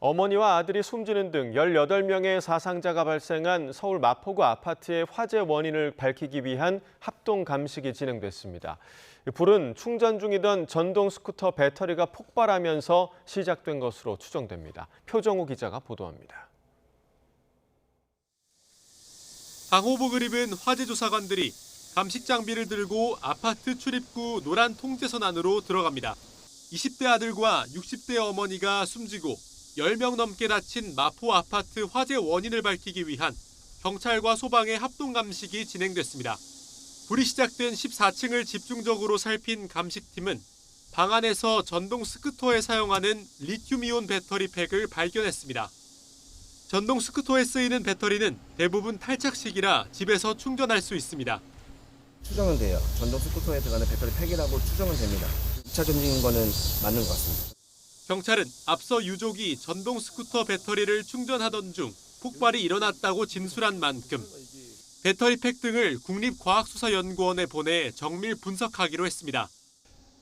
어머니와 아들이 숨지는 등 18명의 사상자가 발생한 서울 마포구 아파트의 화재 원인을 밝히기 위한 합동 감식이 진행됐습니다. 불은 충전 중이던 전동 스쿠터 배터리가 폭발하면서 시작된 것으로 추정됩니다. 표정우 기자가 보도합니다. 방호복을 입은 화재 조사관들이 감식 장비를 들고 아파트 출입구 노란 통제선 안으로 들어갑니다. 20대 아들과 60대 어머니가 숨지고 10명 넘게 다친 마포 아파트 화재 원인을 밝히기 위한 경찰과 소방의 합동 감식이 진행됐습니다. 불이 시작된 14층을 집중적으로 살핀 감식팀은 방 안에서 전동 스쿠터에 사용하는 리튬이온 배터리 팩을 발견했습니다. 전동 스쿠터에 쓰이는 배터리는 대부분 탈착식이라 집에서 충전할 수 있습니다. 추정은 돼요. 전동 스쿠터에 들어가는 배터리 팩이라고 추정은 됩니다. 2차 점진 거는 맞는 것 같습니다. 경찰은 앞서 유족이 전동 스쿠터 배터리를 충전하던 중 폭발이 일어났다고 진술한 만큼 배터리 팩 등을 국립과학수사연구원에 보내 정밀 분석하기로 했습니다.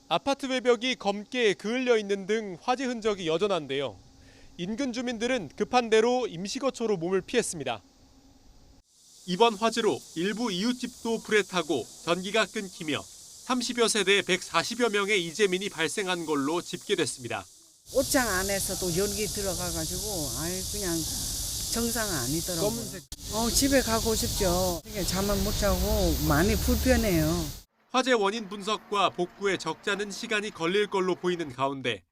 아파트 외벽이 검게 그을려 있는 등 화재 흔적이 여전한데요. 인근 주민들은 급한 대로 임시거처로 몸을 피했습니다. 이번 화재로 일부 이웃집도 불에 타고 전기가 끊기며 30여 세대 140여 명의 이재민이 발생한 걸로 집계됐습니다. 옷장 안에서도 연기 들어가가지고 그냥 정상 아니더라고요. 집에 가고 싶죠. 잠을 못 자고 많이 불편해요. 화재 원인 분석과 복구에 적잖은 시간이 걸릴 걸로 보이는 가운데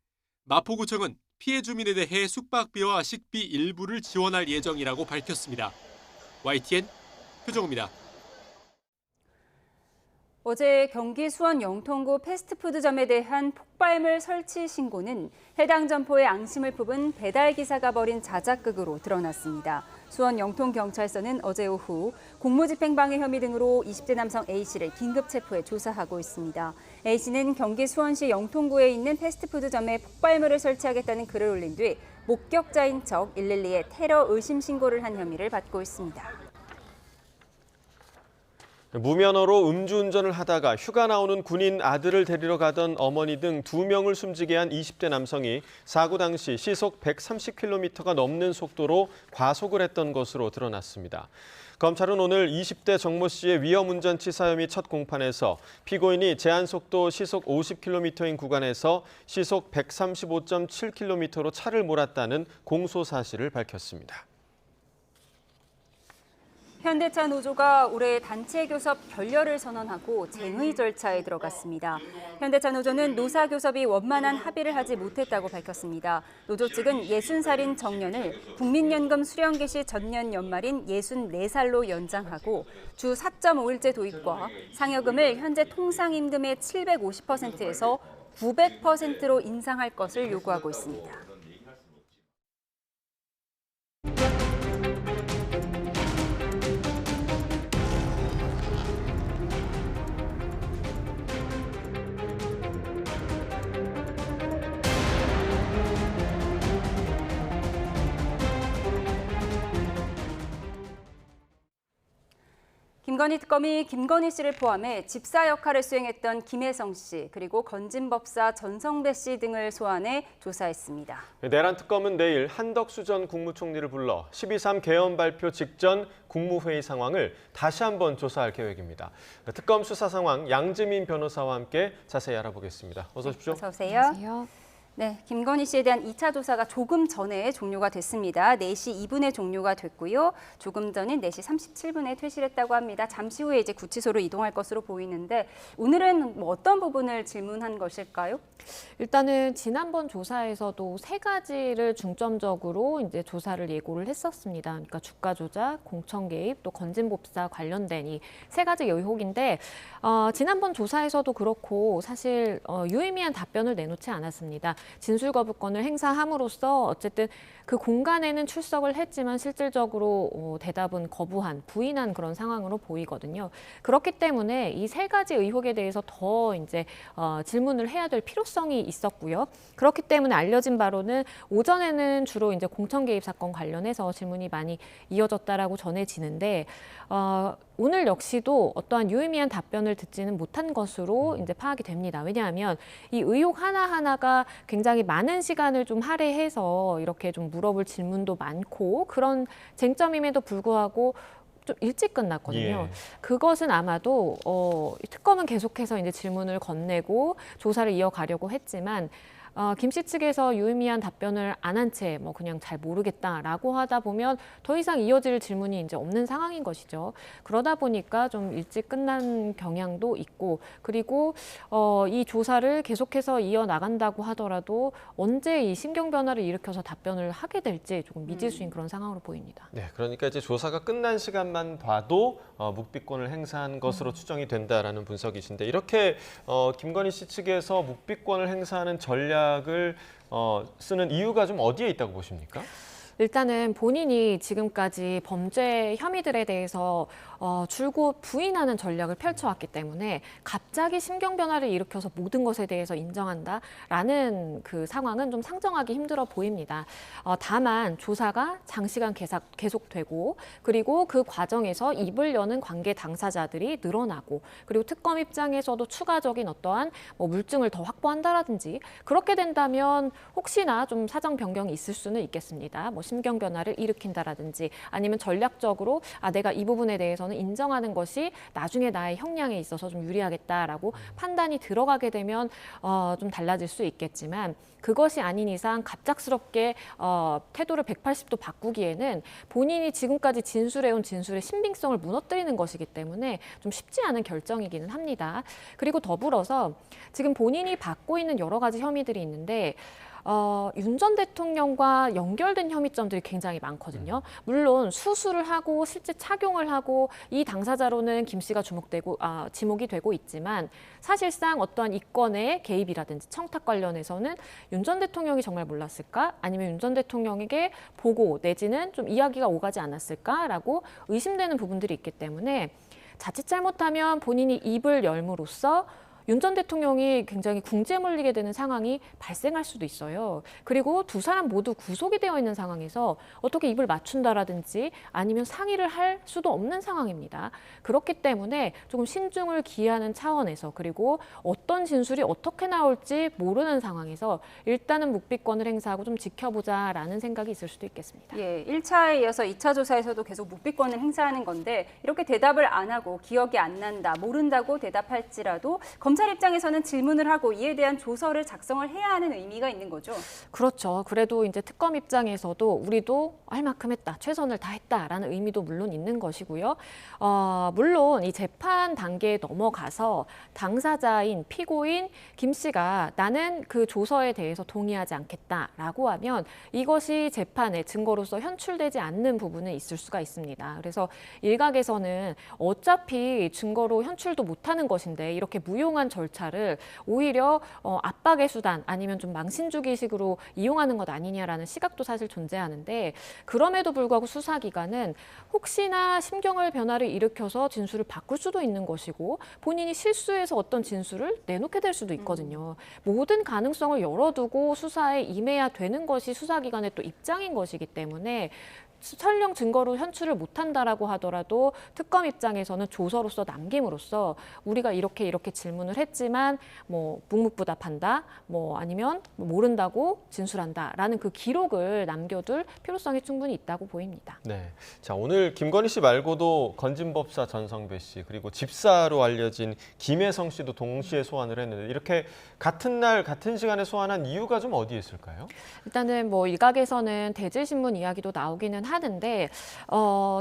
마포구청은 피해 주민에 대해 숙박비와 식비 일부를 지원할 예정이라고 밝혔습니다. YTN 표정우입니다. 어제 경기 수원 영통구 패스트푸드점에 대한 폭발물 설치 신고는 해당 점포의 앙심을 품은 배달기사가 벌인 자작극으로 드러났습니다. 수원 영통경찰서는 어제 오후 공무집행방해 혐의 등으로 20대 남성 A씨를 긴급 체포해 조사하고 있습니다. A씨는 경기 수원시 영통구에 있는 패스트푸드점에 폭발물을 설치하겠다는 글을 올린 뒤 목격자인 척 112에 테러 의심 신고를 한 혐의를 받고 있습니다. 무면허로 음주운전을 하다가 휴가 나오는 군인 아들을 데리러 가던 어머니 등 2명을 숨지게 한 20대 남성이 사고 당시 시속 130km가 넘는 속도로 과속을 했던 것으로 드러났습니다. 검찰은 오늘 20대 정모 씨의 위험운전치사 혐의 첫 공판에서 피고인이 제한속도 시속 50km인 구간에서 시속 135.7km로 차를 몰았다는 공소 사실을 밝혔습니다. 현대차 노조가 올해 단체 교섭 결렬을 선언하고 쟁의 절차에 들어갔습니다. 현대차 노조는 노사 교섭이 원만한 합의를 하지 못했다고 밝혔습니다. 노조 측은 60살인 정년을 국민연금 수령 개시 전년 연말인 64살로 연장하고 주 4.5일제 도입과 상여금을 현재 통상임금의 750%에서 900%로 인상할 것을 요구하고 있습니다. 김건희 특검이 김건희 씨를 포함해 집사 역할을 수행했던 김혜성 씨 그리고 건진법사 전성배 씨 등을 소환해 조사했습니다. 내란 특검은 내일 한덕수 전 국무총리를 불러 12.3 개헌 발표 직전 국무회의 상황을 다시 한번 조사할 계획입니다. 특검 수사 상황 양지민 변호사와 함께 자세히 알아보겠습니다. 어서 오십시오. 어서 오세요. 안녕하세요. 네, 김건희 씨에 대한 2차 조사가 조금 전에 종료가 됐습니다. 4시 2분에 종료가 됐고요. 조금 전인 4시 37분에 퇴실했다고 합니다. 잠시 후에 이제 구치소로 이동할 것으로 보이는데 오늘은 어떤 부분을 질문한 것일까요? 일단은 지난번 조사에서도 3가지를 중점적으로 이제 조사를 예고를 했었습니다. 그러니까 주가 조작, 공천 개입, 또 건진법사 관련된 이 3가지 의혹인데 지난번 조사에서도 그렇고 사실 유의미한 답변을 내놓지 않았습니다. 진술 거부권을 행사함으로써 어쨌든 그 공간에는 출석을 했지만 실질적으로 대답은 거부한, 부인한 그런 상황으로 보이거든요. 그렇기 때문에 이 3가지 의혹에 대해서 더 이제 질문을 해야 될 필요성이 있었고요. 그렇기 때문에 알려진 바로는 오전에는 주로 이제 공천 개입 사건 관련해서 질문이 많이 이어졌다라고 전해지는데 오늘 역시도 어떠한 유의미한 답변을 듣지는 못한 것으로 이제 파악이 됩니다. 왜냐하면 이 의혹 하나하나가 굉장히 많은 시간을 좀 할애해서 이렇게 좀 물어볼 질문도 많고 그런 쟁점임에도 불구하고 좀 일찍 끝났거든요. 예. 그것은 아마도 특검은 계속해서 이제 질문을 건네고 조사를 이어가려고 했지만 김 씨 측에서 유의미한 답변을 안 한 채 뭐 그냥 잘 모르겠다라고 하다 보면 더 이상 이어질 질문이 이제 없는 상황인 것이죠. 그러다 보니까 좀 일찍 끝난 경향도 있고 그리고 이 조사를 계속해서 이어나간다고 하더라도 언제 이 심경 변화를 일으켜서 답변을 하게 될지 조금 미지수인 그런 상황으로 보입니다. 네, 그러니까 이제 조사가 끝난 시간만 봐도 묵비권을 행사한 것으로 추정이 된다라는 분석이신데 이렇게 김건희 씨 측에서 묵비권을 행사하는 전략을 쓰는 이유가 좀 어디에 있다고 보십니까? 일단은 본인이 지금까지 범죄 혐의들에 대해서 줄곧 부인하는 전략을 펼쳐왔기 때문에 갑자기 심경 변화를 일으켜서 모든 것에 대해서 인정한다라는 그 상황은 좀 상정하기 힘들어 보입니다. 다만 조사가 장시간 계속되고 그리고 그 과정에서 입을 여는 관계 당사자들이 늘어나고 그리고 특검 입장에서도 추가적인 어떠한 물증을 더 확보한다라든지 그렇게 된다면 혹시나 좀 사정 변경이 있을 수는 있겠습니다. 심경 변화를 일으킨다라든지 아니면 전략적으로 내가 이 부분에 대해서는 인정하는 것이 나중에 나의 형량에 있어서 좀 유리하겠다라고 판단이 들어가게 되면 좀 달라질 수 있겠지만 그것이 아닌 이상 갑작스럽게 태도를 180도 바꾸기에는 본인이 지금까지 진술해온 진술의 신빙성을 무너뜨리는 것이기 때문에 좀 쉽지 않은 결정이기는 합니다. 그리고 더불어서 지금 본인이 받고 있는 여러 가지 혐의들이 있는데 윤 전 대통령과 연결된 혐의점들이 굉장히 많거든요. 물론 수술을 하고 실제 착용을 하고 이 당사자로는 김 씨가 지목이 되고 있지만 사실상 어떠한 이권의 개입이라든지 청탁 관련해서는 윤 전 대통령이 정말 몰랐을까? 아니면 윤 전 대통령에게 보고 내지는 좀 이야기가 오가지 않았을까라고 의심되는 부분들이 있기 때문에 자칫 잘못하면 본인이 입을 열므로써 윤 전 대통령이 굉장히 궁지에 몰리게 되는 상황이 발생할 수도 있어요. 그리고 두 사람 모두 구속이 되어 있는 상황에서 어떻게 입을 맞춘다라든지 아니면 상의를 할 수도 없는 상황입니다. 그렇기 때문에 조금 신중을 기하는 차원에서 그리고 어떤 진술이 어떻게 나올지 모르는 상황에서 일단은 묵비권을 행사하고 좀 지켜보자라는 생각이 있을 수도 있겠습니다. 예, 1차에 이어서 2차 조사에서도 계속 묵비권을 행사하는 건데 이렇게 대답을 안 하고 기억이 안 난다, 모른다고 대답할지라도 검찰 입장에서는 질문을 하고 이에 대한 조서를 작성을 해야 하는 의미가 있는 거죠. 그렇죠. 그래도 이제 특검 입장에서도 우리도 할 만큼 했다, 최선을 다했다라는 의미도 물론 있는 것이고요. 물론 이 재판 단계에 넘어가서 당사자인 피고인 김 씨가 나는 그 조서에 대해서 동의하지 않겠다라고 하면 이것이 재판의 증거로서 현출되지 않는 부분은 있을 수가 있습니다. 그래서 일각에서는 어차피 증거로 현출도 못하는 것인데 이렇게 무용한 절차를 오히려 압박의 수단 아니면 좀 망신주기식으로 이용하는 것 아니냐라는 시각도 사실 존재하는데 그럼에도 불구하고 수사기관은 혹시나 심경의 변화를 일으켜서 진술을 바꿀 수도 있는 것이고 본인이 실수해서 어떤 진술을 내놓게 될 수도 있거든요. 모든 가능성을 열어두고 수사에 임해야 되는 것이 수사기관의 또 입장인 것이기 때문에 설령 증거로 현출을 못한다라고 하더라도 특검 입장에서는 조서로서 남김으로써 우리가 이렇게 질문을 했지만 뭐 묵묵부답한다, 뭐 아니면 모른다고 진술한다라는 그 기록을 남겨둘 필요성이 충분히 있다고 보입니다. 네, 자 오늘 김건희 씨 말고도 건진법사 전성배 씨 그리고 집사로 알려진 김혜성 씨도 동시에 소환을 했는데 이렇게 같은 날 같은 시간에 소환한 이유가 좀 어디에 있을까요? 일단은 뭐 일각에서는 대질신문 이야기도 나오기는 하는데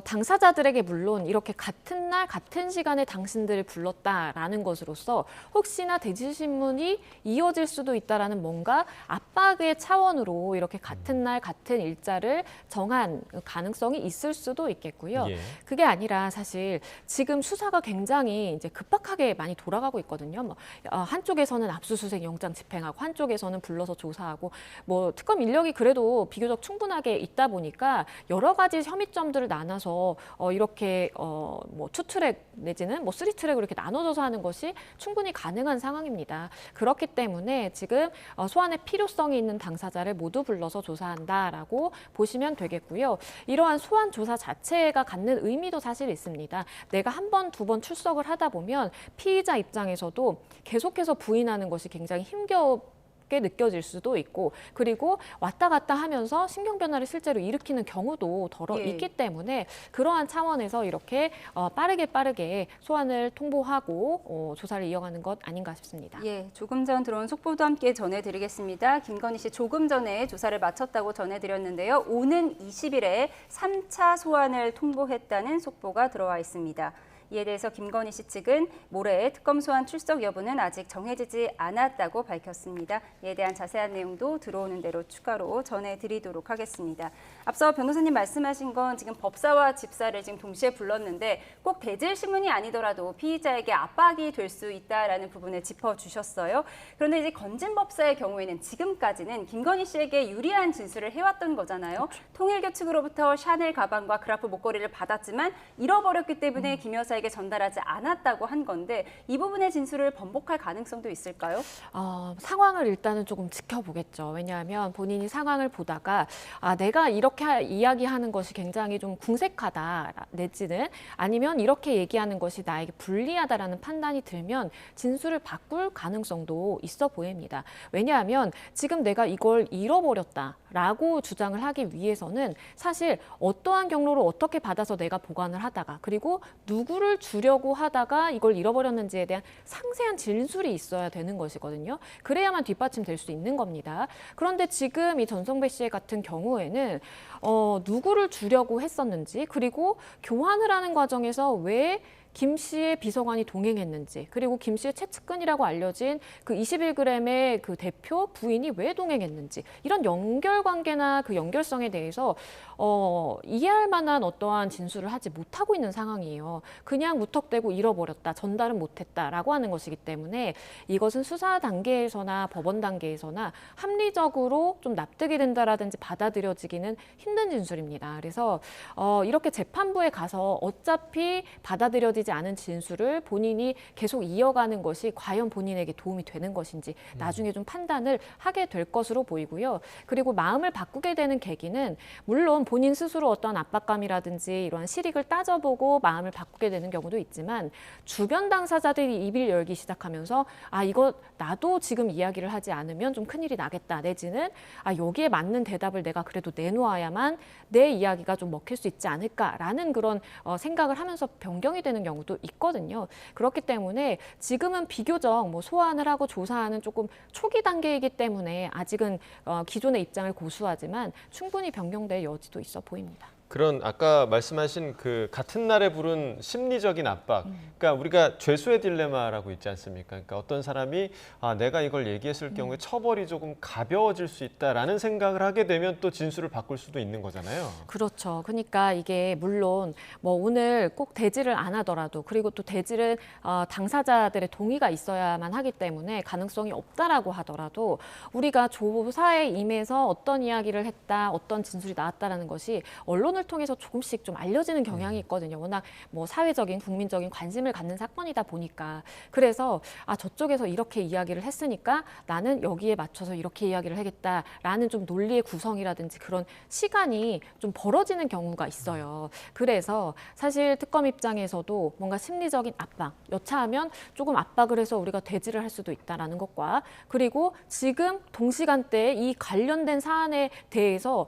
당사자들에게 물론 이렇게 같은 날 같은 시간에 당신들을 불렀다라는 것으로서 혹시나 대질신문이 이어질 수도 있다라는 뭔가 압박의 차원으로 이렇게 같은 날 같은 일자를 정한 가능성이 있을 수도 있겠고요. 예. 그게 아니라 사실 지금 수사가 굉장히 이제 급박하게 많이 돌아가고 있거든요. 한쪽에서는 압수수색 영장 집행하고 한쪽에서는 불러서 조사하고 뭐 특검 인력이 그래도 비교적 충분하게 있다 보니까 여러 가지 혐의점들을 나눠서 이렇게 뭐 투트랙 내지는 뭐 쓰리트랙으로 이렇게 나눠져서 하는 것이 충분히 가능한 상황입니다. 그렇기 때문에 지금 소환의 필요성이 있는 당사자를 모두 불러서 조사한다라고 보시면 되겠고요. 이러한 소환 조사 자체가 갖는 의미도 사실 있습니다. 내가 한 번, 두 번 출석을 하다 보면 피의자 입장에서도 계속해서 부인하는 것이 굉장히 힘겹게 느껴질 수도 있고 그리고 왔다 갔다 하면서 신경 변화를 실제로 일으키는 경우도 덜어 있기 때문에 그러한 차원에서 이렇게 빠르게 소환을 통보하고 조사를 이어가는 것 아닌가 싶습니다. 예, 조금 전 들어온 속보도 함께 전해드리겠습니다. 김건희 씨 조금 전에 조사를 마쳤다고 전해드렸는데요. 오는 20일에 3차 소환을 통보했다는 속보가 들어와 있습니다. 이에 대해서 김건희 씨 측은 모레 특검 소환 출석 여부는 아직 정해지지 않았다고 밝혔습니다. 이에 대한 자세한 내용도 들어오는 대로 추가로 전해드리도록 하겠습니다. 앞서 변호사님 말씀하신 건 지금 법사와 집사를 지금 동시에 불렀는데 꼭 대질신문이 아니더라도 피의자에게 압박이 될 수 있다라는 부분을 짚어주셨어요. 그런데 이제 건진법사의 경우에는 지금까지는 김건희 씨에게 유리한 진술을 해왔던 거잖아요. 통일교 측으로부터 샤넬 가방과 그라프 목걸이를 받았지만 잃어버렸기 때문에 김 여사 여사에게 전달하지 않았다고 한 건데 이 부분의 진술을 번복할 가능성도 있을까요? 상황을 일단은 조금 지켜보겠죠. 왜냐하면 본인이 상황을 보다가 내가 이렇게 이야기하는 것이 굉장히 좀 궁색하다 내지는 아니면 이렇게 얘기하는 것이 나에게 불리하다라는 판단이 들면 진술을 바꿀 가능성도 있어 보입니다. 왜냐하면 지금 내가 이걸 잃어버렸다라고 주장을 하기 위해서는 사실 어떠한 경로로 어떻게 받아서 내가 보관을 하다가 그리고 누구를 주려고 하다가 이걸 잃어버렸는지에 대한 상세한 진술이 있어야 되는 것이거든요. 그래야만 뒷받침될 수 있는 겁니다. 그런데 지금 이 전성배 씨 같은 경우에는 누구를 주려고 했었는지 그리고 교환을 하는 과정에서 왜 김 씨의 비서관이 동행했는지 그리고 김 씨의 최측근이라고 알려진 그 21g의 그 대표 부인이 왜 동행했는지 이런 연결관계나 그 연결성에 대해서 이해할 만한 어떠한 진술을 하지 못하고 있는 상황이에요. 그냥 무턱대고 잃어버렸다, 전달은 못했다라고 하는 것이기 때문에 이것은 수사 단계에서나 법원 단계에서나 합리적으로 좀 납득이 된다라든지 받아들여지기는 힘든 진술입니다. 그래서 이렇게 재판부에 가서 어차피 받아들여지지 않은 진술을 본인이 계속 이어가는 것이 과연 본인에게 도움이 되는 것인지 나중에 좀 판단을 하게 될 것으로 보이고요. 그리고 마음을 바꾸게 되는 계기는 물론 본인 스스로 어떤 압박감이라든지 이러한 실익을 따져보고 마음을 바꾸게 되는 경우도 있지만 주변 당사자들이 입을 열기 시작하면서 이거 나도 지금 이야기를 하지 않으면 좀 큰일이 나겠다 내지는 여기에 맞는 대답을 내가 그래도 내놓아야만 내 이야기가 좀 먹힐 수 있지 않을까라는 그런 생각을 하면서 변경이 되는 경우도 있거든요. 그렇기 때문에 지금은 비교적 소환을 하고 조사하는 조금 초기 단계이기 때문에 아직은 기존의 입장을 고수하지만 충분히 변경될 여지도 있어 보입니다. 그런 아까 말씀하신 그 같은 날에 부른 심리적인 압박, 그러니까 우리가 죄수의 딜레마라고 있지 않습니까? 그러니까 어떤 사람이 내가 이걸 얘기했을 경우에 처벌이 조금 가벼워질 수 있다라는 생각을 하게 되면 또 진술을 바꿀 수도 있는 거잖아요. 그렇죠. 그러니까 이게 물론 오늘 꼭 대지를 안 하더라도 그리고 또 대지는 당사자들의 동의가 있어야만 하기 때문에 가능성이 없다라고 하더라도 우리가 조사에 임해서 어떤 이야기를 했다, 어떤 진술이 나왔다라는 것이 언론을 통해서 조금씩 좀 알려지는 경향이 있거든요. 워낙 사회적인 국민적인 관심을 갖는 사건이다 보니까 그래서 저쪽에서 이렇게 이야기를 했으니까 나는 여기에 맞춰서 이렇게 이야기를 하겠다라는 좀 논리의 구성이라든지 그런 시간이 좀 벌어지는 경우가 있어요. 그래서 사실 특검 입장에서도 뭔가 심리적인 압박, 여차하면 조금 압박을 해서 우리가 대지를 할 수도 있다라는 것과 그리고 지금 동시간대에 이 관련된 사안에 대해서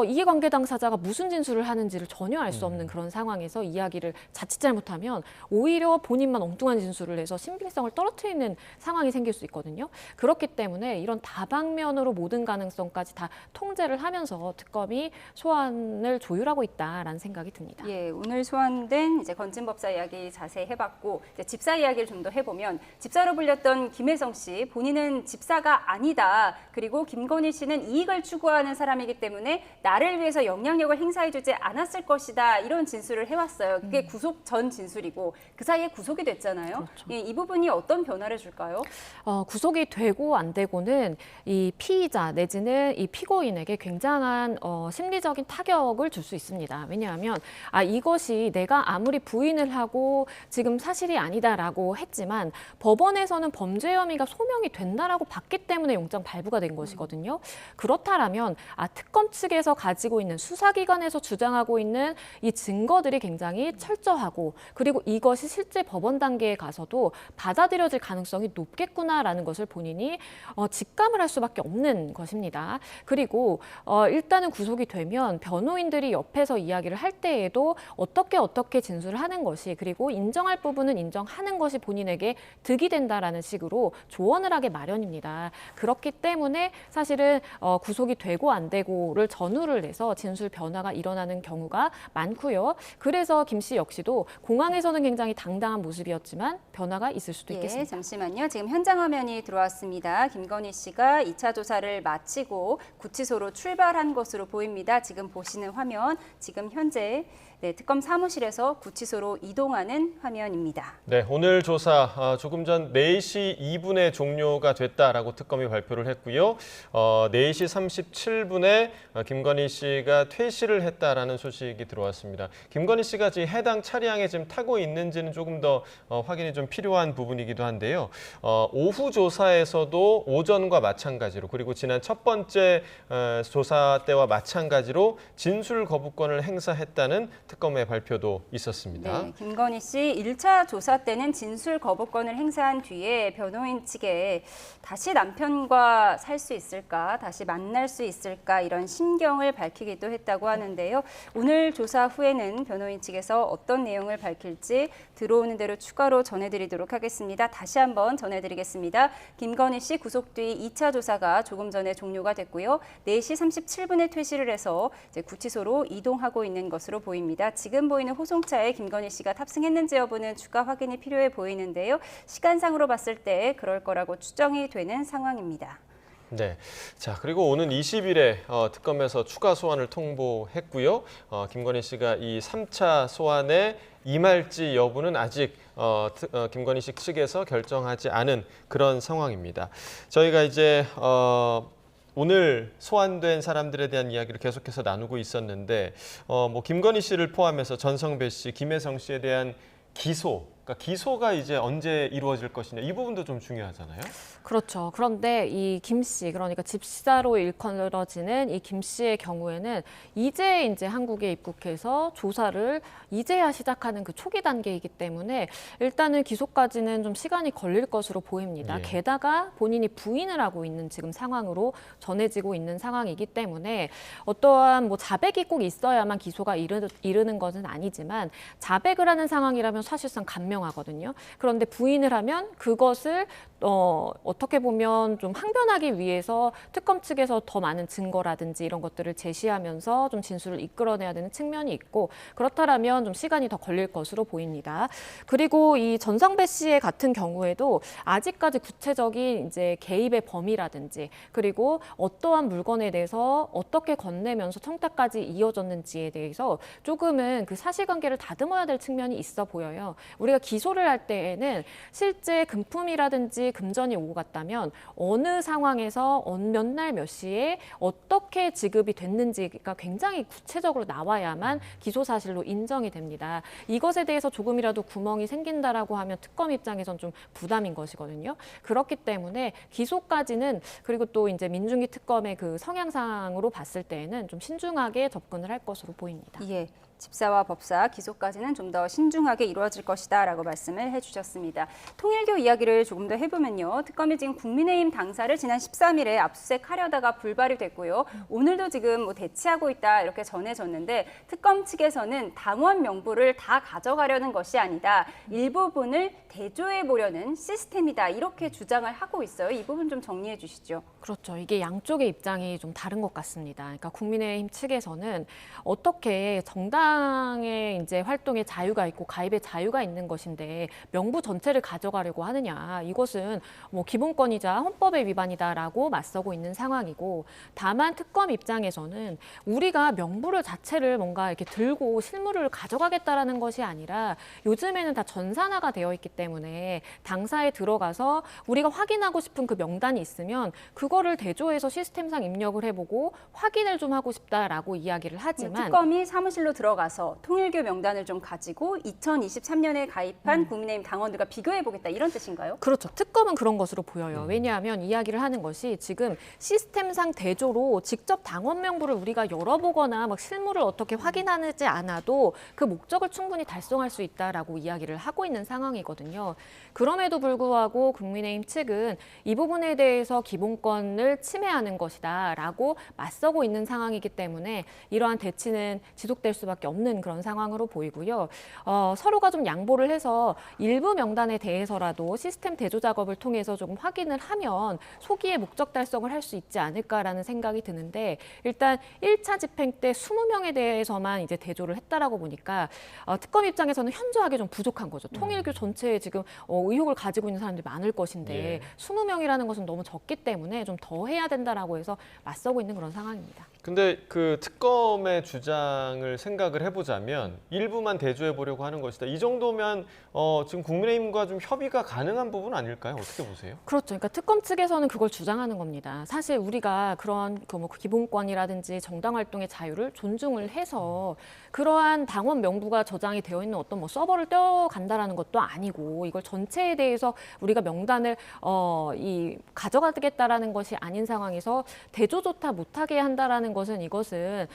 이해관계 당사자가 무슨 진술을 하는지를 전혀 알 수 없는 그런 상황에서 이야기를 자칫 잘못하면 오히려 본인만 엉뚱한 진술을 해서 신빙성을 떨어뜨리는 상황이 생길 수 있거든요. 그렇기 때문에 이런 다방면으로 모든 가능성까지 다 통제를 하면서 특검이 소환을 조율하고 있다라는 생각이 듭니다. 예, 오늘 소환된 이제 건진 법사 이야기 자세히 해봤고 이제 집사 이야기를 좀 더 해보면 집사로 불렸던 김혜성 씨 본인은 집사가 아니다. 그리고 김건희 씨는 이익을 추구하는 사람이기 때문에 나를 위해서 영향력을 행사해주지 않았을 것이다. 이런 진술을 해왔어요. 그게 구속 전 진술이고 그 사이에 구속이 됐잖아요. 그렇죠. 예, 이 부분이 어떤 변화를 줄까요? 구속이 되고 안 되고는 이 피의자 내지는 이 피고인에게 굉장한 심리적인 타격을 줄 수 있습니다. 왜냐하면 이것이 내가 아무리 부인을 하고 지금 사실이 아니다라고 했지만 법원에서는 범죄 혐의가 소명이 된다라고 봤기 때문에 영장 발부가 된 것이거든요. 그렇다라면 특검 측에서 가지고 있는 수사기관에서 주장하고 있는 이 증거들이 굉장히 철저하고 그리고 이것이 실제 법원 단계에 가서도 받아들여질 가능성이 높겠구나라는 것을 본인이 직감을 할 수밖에 없는 것입니다. 그리고 일단은 구속이 되면 변호인들이 옆에서 이야기를 할 때에도 어떻게 진술을 하는 것이 그리고 인정할 부분은 인정하는 것이 본인에게 득이 된다라는 식으로 조언을 하게 마련입니다. 그렇기 때문에 사실은 구속이 되고 안 되고를 전후를 해서 진술 변화가 일어나는 경우가 많고요. 그래서 김 씨 역시도 공항에서는 굉장히 당당한 모습이었지만 변화가 있을 수도 있겠습니다. 잠시만요. 지금 현장 화면이 들어왔습니다. 김건희 씨가 2차 조사를 마치고 구치소로 출발한 것으로 보입니다. 지금 보시는 화면, 지금 현재 특검 사무실에서 구치소로 이동하는 화면입니다. 네, 오늘 조사 조금 전 4시 2분에 종료가 됐다라고 특검이 발표를 했고요. 4시 37분에 김건희 씨가 퇴실을 했다라는 소식이 들어왔습니다. 김건희 씨가 지금 해당 차량에 지금 타고 있는지는 조금 더 확인이 좀 필요한 부분이기도 한데요. 오후 조사에서도 오전과 마찬가지로 그리고 지난 첫 번째 조사 때와 마찬가지로 진술 거부권을 행사했다는 특검의 발표도 있었습니다. 네, 김건희 씨 1차 조사 때는 진술 거부권을 행사한 뒤에 변호인 측에 다시 남편과 살 수 있을까, 다시 만날 수 있을까 이런 심경을 밝히기도 했다고 하는데요. 오늘 조사 후에는 변호인 측에서 어떤 내용을 밝힐지 들어오는 대로 추가로 전해드리도록 하겠습니다. 다시 한번 전해드리겠습니다. 김건희 씨 구속 뒤 2차 조사가 조금 전에 종료가 됐고요. 4시 37분에 퇴실을 해서 이제 구치소로 이동하고 있는 것으로 보입니다. 지금 보이는 호송차에 김건희 씨가 탑승했는지 여부는 추가 확인이 필요해 보이는데요. 시간상으로 봤을 때 그럴 거라고 추정이 되는 상황입니다. 네. 자, 그리고 오는 20일에 특검에서 추가 소환을 통보했고요. 김건희 씨가 이 3차 소환에 임할지 여부는 아직 김건희 씨 측에서 결정하지 않은 그런 상황입니다. 저희가 이제 오늘 소환된 사람들에 대한 이야기를 계속해서 나누고 있었는데 뭐 김건희 씨를 포함해서 전성배 씨, 김혜성 씨에 대한 그러니까 기소가 이제 언제 이루어질 것이냐 이 부분도 좀 중요하잖아요. 그렇죠. 그런데 이 김 씨, 그러니까 집사로 일컬어지는 이 김 씨의 경우에는 이제 한국에 입국해서 조사를 이제야 시작하는 그 초기 단계이기 때문에 일단은 기소까지는 좀 시간이 걸릴 것으로 보입니다. 예. 게다가 본인이 부인을 하고 있는 지금 상황으로 전해지고 있는 상황이기 때문에 어떠한 뭐 자백이 꼭 있어야만 기소가 이르는 것은 아니지만 자백을 하는 상황이라면 사실상 간명하거든요. 그런데 부인을 하면 그것을 어떻게 보면 좀 항변하기 위해서 특검 측에서 더 많은 증거라든지 이런 것들을 제시하면서 좀 진술을 이끌어내야 되는 측면이 있고 그렇다면 좀 시간이 더 걸릴 것으로 보입니다. 그리고 이 전성배 씨의 같은 경우에도 아직까지 구체적인 이제 개입의 범위라든지 그리고 어떠한 물건에 대해서 어떻게 건네면서 청탁까지 이어졌는지에 대해서 조금은 그 사실관계를 다듬어야 될 측면이 있어 보여요. 우리가 기소를 할 때에는 실제 금품이라든지 금전이 오고 갔다면 어느 상황에서 몇 날 몇 시에 어떻게 지급이 됐는지가 굉장히 구체적으로 나와야만 기소 사실로 인정이 됩니다. 이것에 대해서 조금이라도 구멍이 생긴다라고 하면 특검 입장에선 좀 부담인 것이거든요. 그렇기 때문에 기소까지는 그리고 또 이제 민중기 특검의 그 성향상으로 봤을 때에는 좀 신중하게 접근을 할 것으로 보입니다. 예. 집사와 법사 기소까지는 좀 더 신중하게 이루어질 것이다라고 말씀을 해주셨습니다. 통일교 이야기를 조금 더 해보면요. 특검이 지금 국민의힘 당사를 지난 13일에 압수수색하려다가 불발이 됐고요. 오늘도 지금 뭐 대치하고 있다 이렇게 전해졌는데 특검 측에서는 당원 명부를 다 가져가려는 것이 아니다. 일부분을 대조해 보려는 시스템이다 이렇게 주장을 하고 있어요. 이 부분 좀 정리해 주시죠. 그렇죠. 이게 양쪽의 입장이 좀 다른 것 같습니다. 그러니까 국민의힘 측에서는 어떻게 정당의 이제 활동에 자유가 있고 가입의 자유가 있는 것인데 명부 전체를 가져가려고 하느냐. 이것은 뭐 기본권이자 헌법의 위반이다라고 맞서고 있는 상황이고 다만 특검 입장에서는 우리가 명부를 자체를 뭔가 이렇게 들고 실물을 가져가겠다라는 것이 아니라 요즘에는 다 전산화가 되어 있기 때문에 당사에 들어가서 우리가 확인하고 싶은 그 명단이 있으면 그거를 대조해서 시스템상 입력을 해보고 확인을 좀 하고 싶다라고 이야기를 하지만 특검이 사무실로 들어가서 통일교 명단을 좀 가지고 2023년에 가입한 국민의힘 당원들과 비교해보겠다 이런 뜻인가요? 그렇죠. 특검은 그런 것으로 보여요. 왜냐하면 이야기를 하는 것이 지금 시스템상 대조로 직접 당원 명부를 우리가 열어보거나 막 실물을 어떻게 확인하지 않아도 그 목적을 충분히 달성할 수 있다라고 이야기를 하고 있는 상황이거든요. 그럼에도 불구하고 국민의힘 측은 이 부분에 대해서 기본권을 침해하는 것이다라고 맞서고 있는 상황이기 때문에 이러한 대치는 지속될 수밖에 없는 그런 상황으로 보이고요. 서로가 좀 양보를 해서 일부 명단에 대해서라도 시스템 대조 작업을 통해서 조금 확인을 하면 소기의 목적 달성을 할 수 있지 않을까라는 생각이 드는데 일단 1차 집행 때 20명에 대해서만 이제 대조를 했다라고 보니까 특검 입장에서는 현저하게 좀 부족한 거죠. 통일교 전체에 지금 의혹을 가지고 있는 사람들이 많을 것인데 20명이라는 것은 너무 적기 때문에 좀 더 해야 된다라고 해서 맞서고 있는 그런 상황입니다. 근데 그 특검의 주장을 생각을 해보자면 일부만 대조해 보려고 하는 것이다. 이 정도면 지금 국민의힘과 좀 협의가 가능한 부분 아닐까요? 어떻게 보세요? 그렇죠. 그러니까 특검 측에서는 그걸 주장하는 겁니다. 사실 우리가 그런 뭐 기본권이라든지 정당 활동의 자유를 존중을 해서 그러한 당원 명부가 저장이 되어 있는 어떤 뭐 서버를 떼어간다라는 것도 아니고 이걸 전체에 대해서 우리가 명단을 가져가겠다라는 것이 아닌 상황에서 대조조차 못하게 한다라는 것은 이것은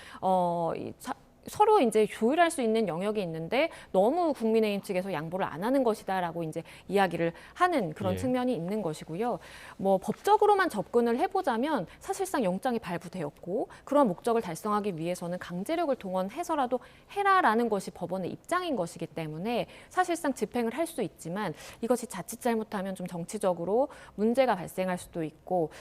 서로 이제 조율할 수 있는 영역이 있는데 너무 국민의힘 측에서 양보를 안 하는 것이다라고 이제 이야기를 하는 그런 측면이 있는 것이고요. 뭐 법적으로만 접근을 해보자면 사실상 영장이 발부되었고 그런 목적을 달성하기 위해서는 강제력을 동원해서라도 해라라는 것이 법원의 입장인 것이기 때문에 사실상 집행을 할 수 있지만 이것이 자칫 잘못하면 좀 정치적으로 문제가 발생할 수도 있고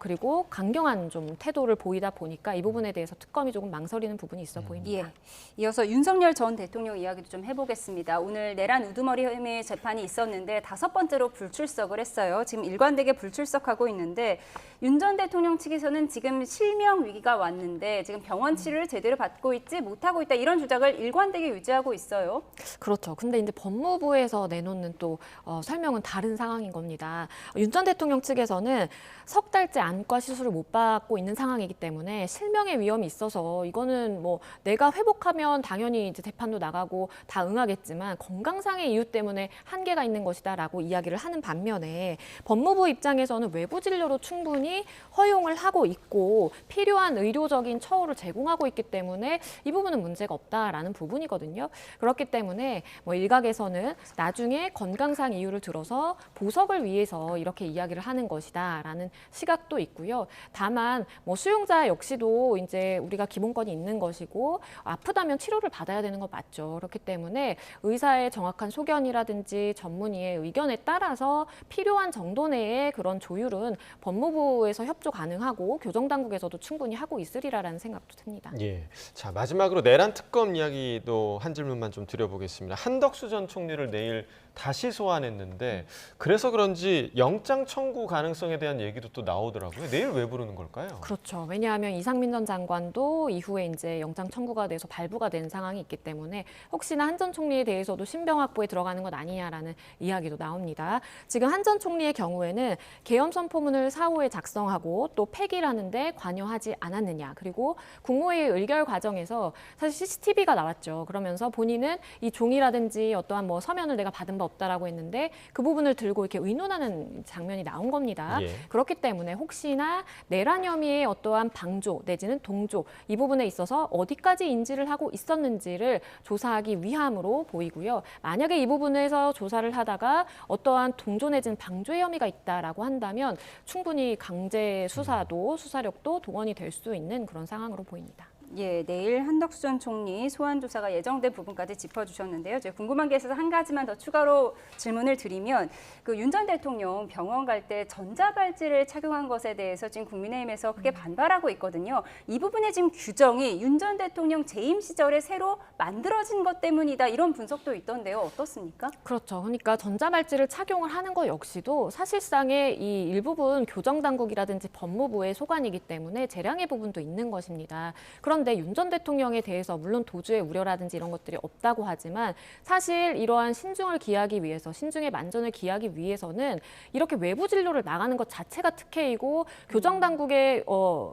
그리고 강경한 좀 태도를 보이다 보니까 이 부분에 대해서 특검이 조금 망설이는 부분이 있어 보입니다. 예. 이어서 윤석열 전 대통령 이야기도 좀 해보겠습니다. 오늘 내란 우두머리 혐의 재판이 있었는데 5번째로 불출석을 했어요. 지금 일관되게 불출석하고 있는데 윤 전 대통령 측에서는 지금 실명 위기가 왔는데 지금 병원 치료를 제대로 받고 있지 못하고 있다 이런 주장을 일관되게 유지하고 있어요. 그렇죠. 근데 이제 법무부에서 내놓는 또 설명은 다른 상황인 겁니다. 윤 전 대통령 측에서는 석 달째 안과 시술을 못 받고 있는 상황이기 때문에 실명의 위험이 있어서 이거는 뭐 내가 회복하면 당연히 이제 재판도 나가고 다 응하겠지만 건강상의 이유 때문에 한계가 있는 것이다라고 이야기를 하는 반면에 법무부 입장에서는 외부 진료로 충분히 허용을 하고 있고 필요한 의료적인 처우를 제공하고 있기 때문에 이 부분은 문제가 없다라는 부분이거든요. 그렇기 때문에 뭐 일각에서는 나중에 건강상 이유를 들어서 보석을 위해서 이렇게 이야기를 하는 것이다라는 시각도 있고요. 다만 뭐 수용자 역시도 이제 우리가 기본권이 있는 것이고 아프다면 치료를 받아야 되는 거 맞죠. 그렇기 때문에 의사의 정확한 소견이라든지 전문의의 의견에 따라서 필요한 정도 내의 그런 조율은 법무부에서 협조 가능하고 교정당국에서도 충분히 하고 있으리라라는 생각도 듭니다. 예. 자, 마지막으로 내란 특검 이야기도 한 질문만 좀 드려보겠습니다. 한덕수 전 총리를 내일 다시 소환했는데 그래서 그런지 영장 청구 가능성에 대한 얘기도 또 나오더라고요. 내일 왜 부르는 걸까요? 그렇죠. 왜냐하면 이상민 전 장관도 이후에 이제 영장 청구가 돼서 발부가 된 상황이 있기 때문에 혹시나 한 전 총리에 대해서도 신병 확보에 들어가는 것 아니냐라는 이야기도 나옵니다. 지금 한 전 총리의 경우에는 계엄 선포문을 사후에 작성하고 또 폐기를 하는데 관여하지 않았느냐. 그리고 국무회의 의결 과정에서 사실 CCTV가 나왔죠. 그러면서 본인은 이 종이라든지 어떠한 뭐 서면을 내가 받은 바 없다라고 했는데 그 부분을 들고 이렇게 의논하는 장면이 나온 겁니다. 예. 그렇기 때문에 혹시나 내란 혐의의 어떠한 방조 내지는 동조 이 부분에 있어서 어디까지 인지를 하고 있었는지를 조사하기 위함으로 보이고요. 만약에 이 부분에서 조사를 하다가 어떠한 동조 내지는 방조의 혐의가 있다라고 한다면 충분히 강제 수사도 수사력도 동원이 될 수 있는 그런 상황으로 보입니다. 예, 내일 한덕수 전 총리 소환 조사가 예정된 부분까지 짚어주셨는데요. 제가 궁금한 게 있어서 한 가지만 더 추가로 질문을 드리면 그 윤 전 대통령 병원 갈 때 전자발찌를 착용한 것에 대해서 지금 국민의힘에서 크게 반발하고 있거든요. 이 부분의 지금 규정이 윤 전 대통령 재임 시절에 새로 만들어진 것 때문이다 이런 분석도 있던데요. 어떻습니까? 그렇죠. 그러니까 전자발찌를 착용을 하는 것 역시도 사실상의 이 일부분 교정당국이라든지 법무부의 소관이기 때문에 재량의 부분도 있는 것입니다. 그런데 윤 전 대통령에 대해서 물론 도주의 우려라든지 이런 것들이 없다고 하지만 사실 이러한 신중을 기하기 위해서 신중의 만전을 기하기 위해서는 이렇게 외부 진료를 나가는 것 자체가 특혜이고 교정당국의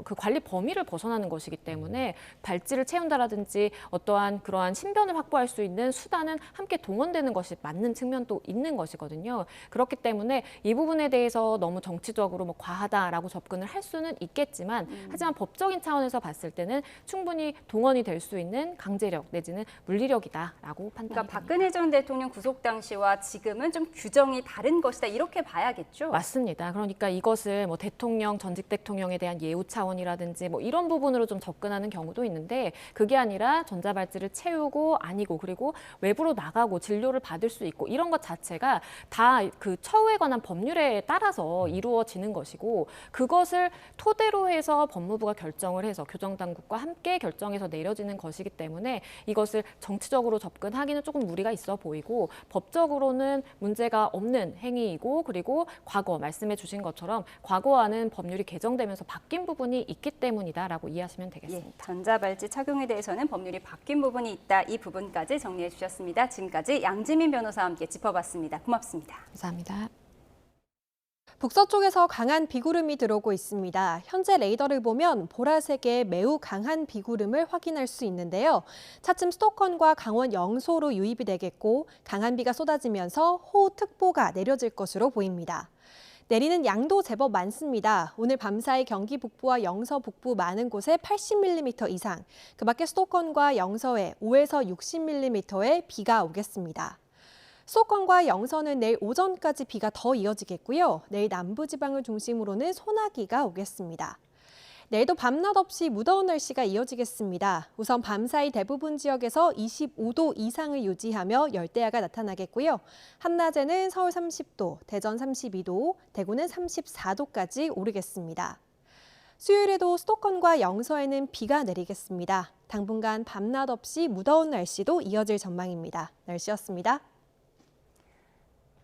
그 관리 범위를 벗어나는 것이기 때문에 발찌를 채운다라든지 어떠한 그러한 신변을 확보할 수 있는 수단은 함께 동원되는 것이 맞는 측면도 있는 것이거든요. 그렇기 때문에 이 부분에 대해서 너무 정치적으로 뭐 과하다라고 접근을 할 수는 있겠지만 하지만 법적인 차원에서 봤을 때는 충분히 동원이 될 수 있는 강제력 내지는 물리력이다라고 판단합니다. 그러니까 박근혜 전 대통령 구속 당시와 지금은 좀 규정이 다른 것이다 이렇게 봐야겠죠? 맞습니다. 그러니까 이것을 뭐 대통령, 전직 대통령에 대한 예우 차원이라든지 뭐 이런 부분으로 좀 접근하는 경우도 있는데 그게 아니라 전자발찌를 채우고 아니고 그리고 외부로 나가고 진료를 받을 수 있고 이런 것 자체가 다 그 처우에 관한 법률에 따라서 이루어지는 것이고 그것을 토대로 해서 법무부가 결정을 해서 교정당국과 함께 함께 결정해서 내려지는 것이기 때문에 이것을 정치적으로 접근하기는 조금 무리가 있어 보이고 법적으로는 문제가 없는 행위이고 그리고 과거 말씀해 주신 것처럼 과거와는 법률이 개정되면서 바뀐 부분이 있기 때문이다라고 이해하시면 되겠습니다. 전자발찌 착용에 대해서는 법률이 바뀐 부분이 있다. 이 부분까지 정리해 주셨습니다. 지금까지 양지민 변호사와 함께 짚어봤습니다. 고맙습니다. 감사합니다. 북서쪽에서 강한 비구름이 들어오고 있습니다. 현재 레이더를 보면 보라색의 매우 강한 비구름을 확인할 수 있는데요. 차츰 수도권과 강원 영서로 유입이 되겠고 강한 비가 쏟아지면서 호우특보가 내려질 것으로 보입니다. 내리는 양도 제법 많습니다. 오늘 밤사이 경기 북부와 영서 북부 많은 곳에 80mm 이상, 그 밖에 수도권과 영서에 5에서 60mm의 비가 오겠습니다. 수도권과 영서는 내일 오전까지 비가 더 이어지겠고요. 내일 남부지방을 중심으로는 소나기가 오겠습니다. 내일도 밤낮 없이 무더운 날씨가 이어지겠습니다. 우선 밤사이 대부분 지역에서 25도 이상을 유지하며 열대야가 나타나겠고요. 한낮에는 서울 30도, 대전 32도, 대구는 34도까지 오르겠습니다. 수요일에도 수도권과 영서에는 비가 내리겠습니다. 당분간 밤낮 없이 무더운 날씨도 이어질 전망입니다. 날씨였습니다.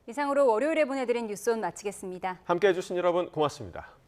이상으로 월요일에 보내드린 뉴스온 마치겠습니다. 함께해 주신 여러분 고맙습니다.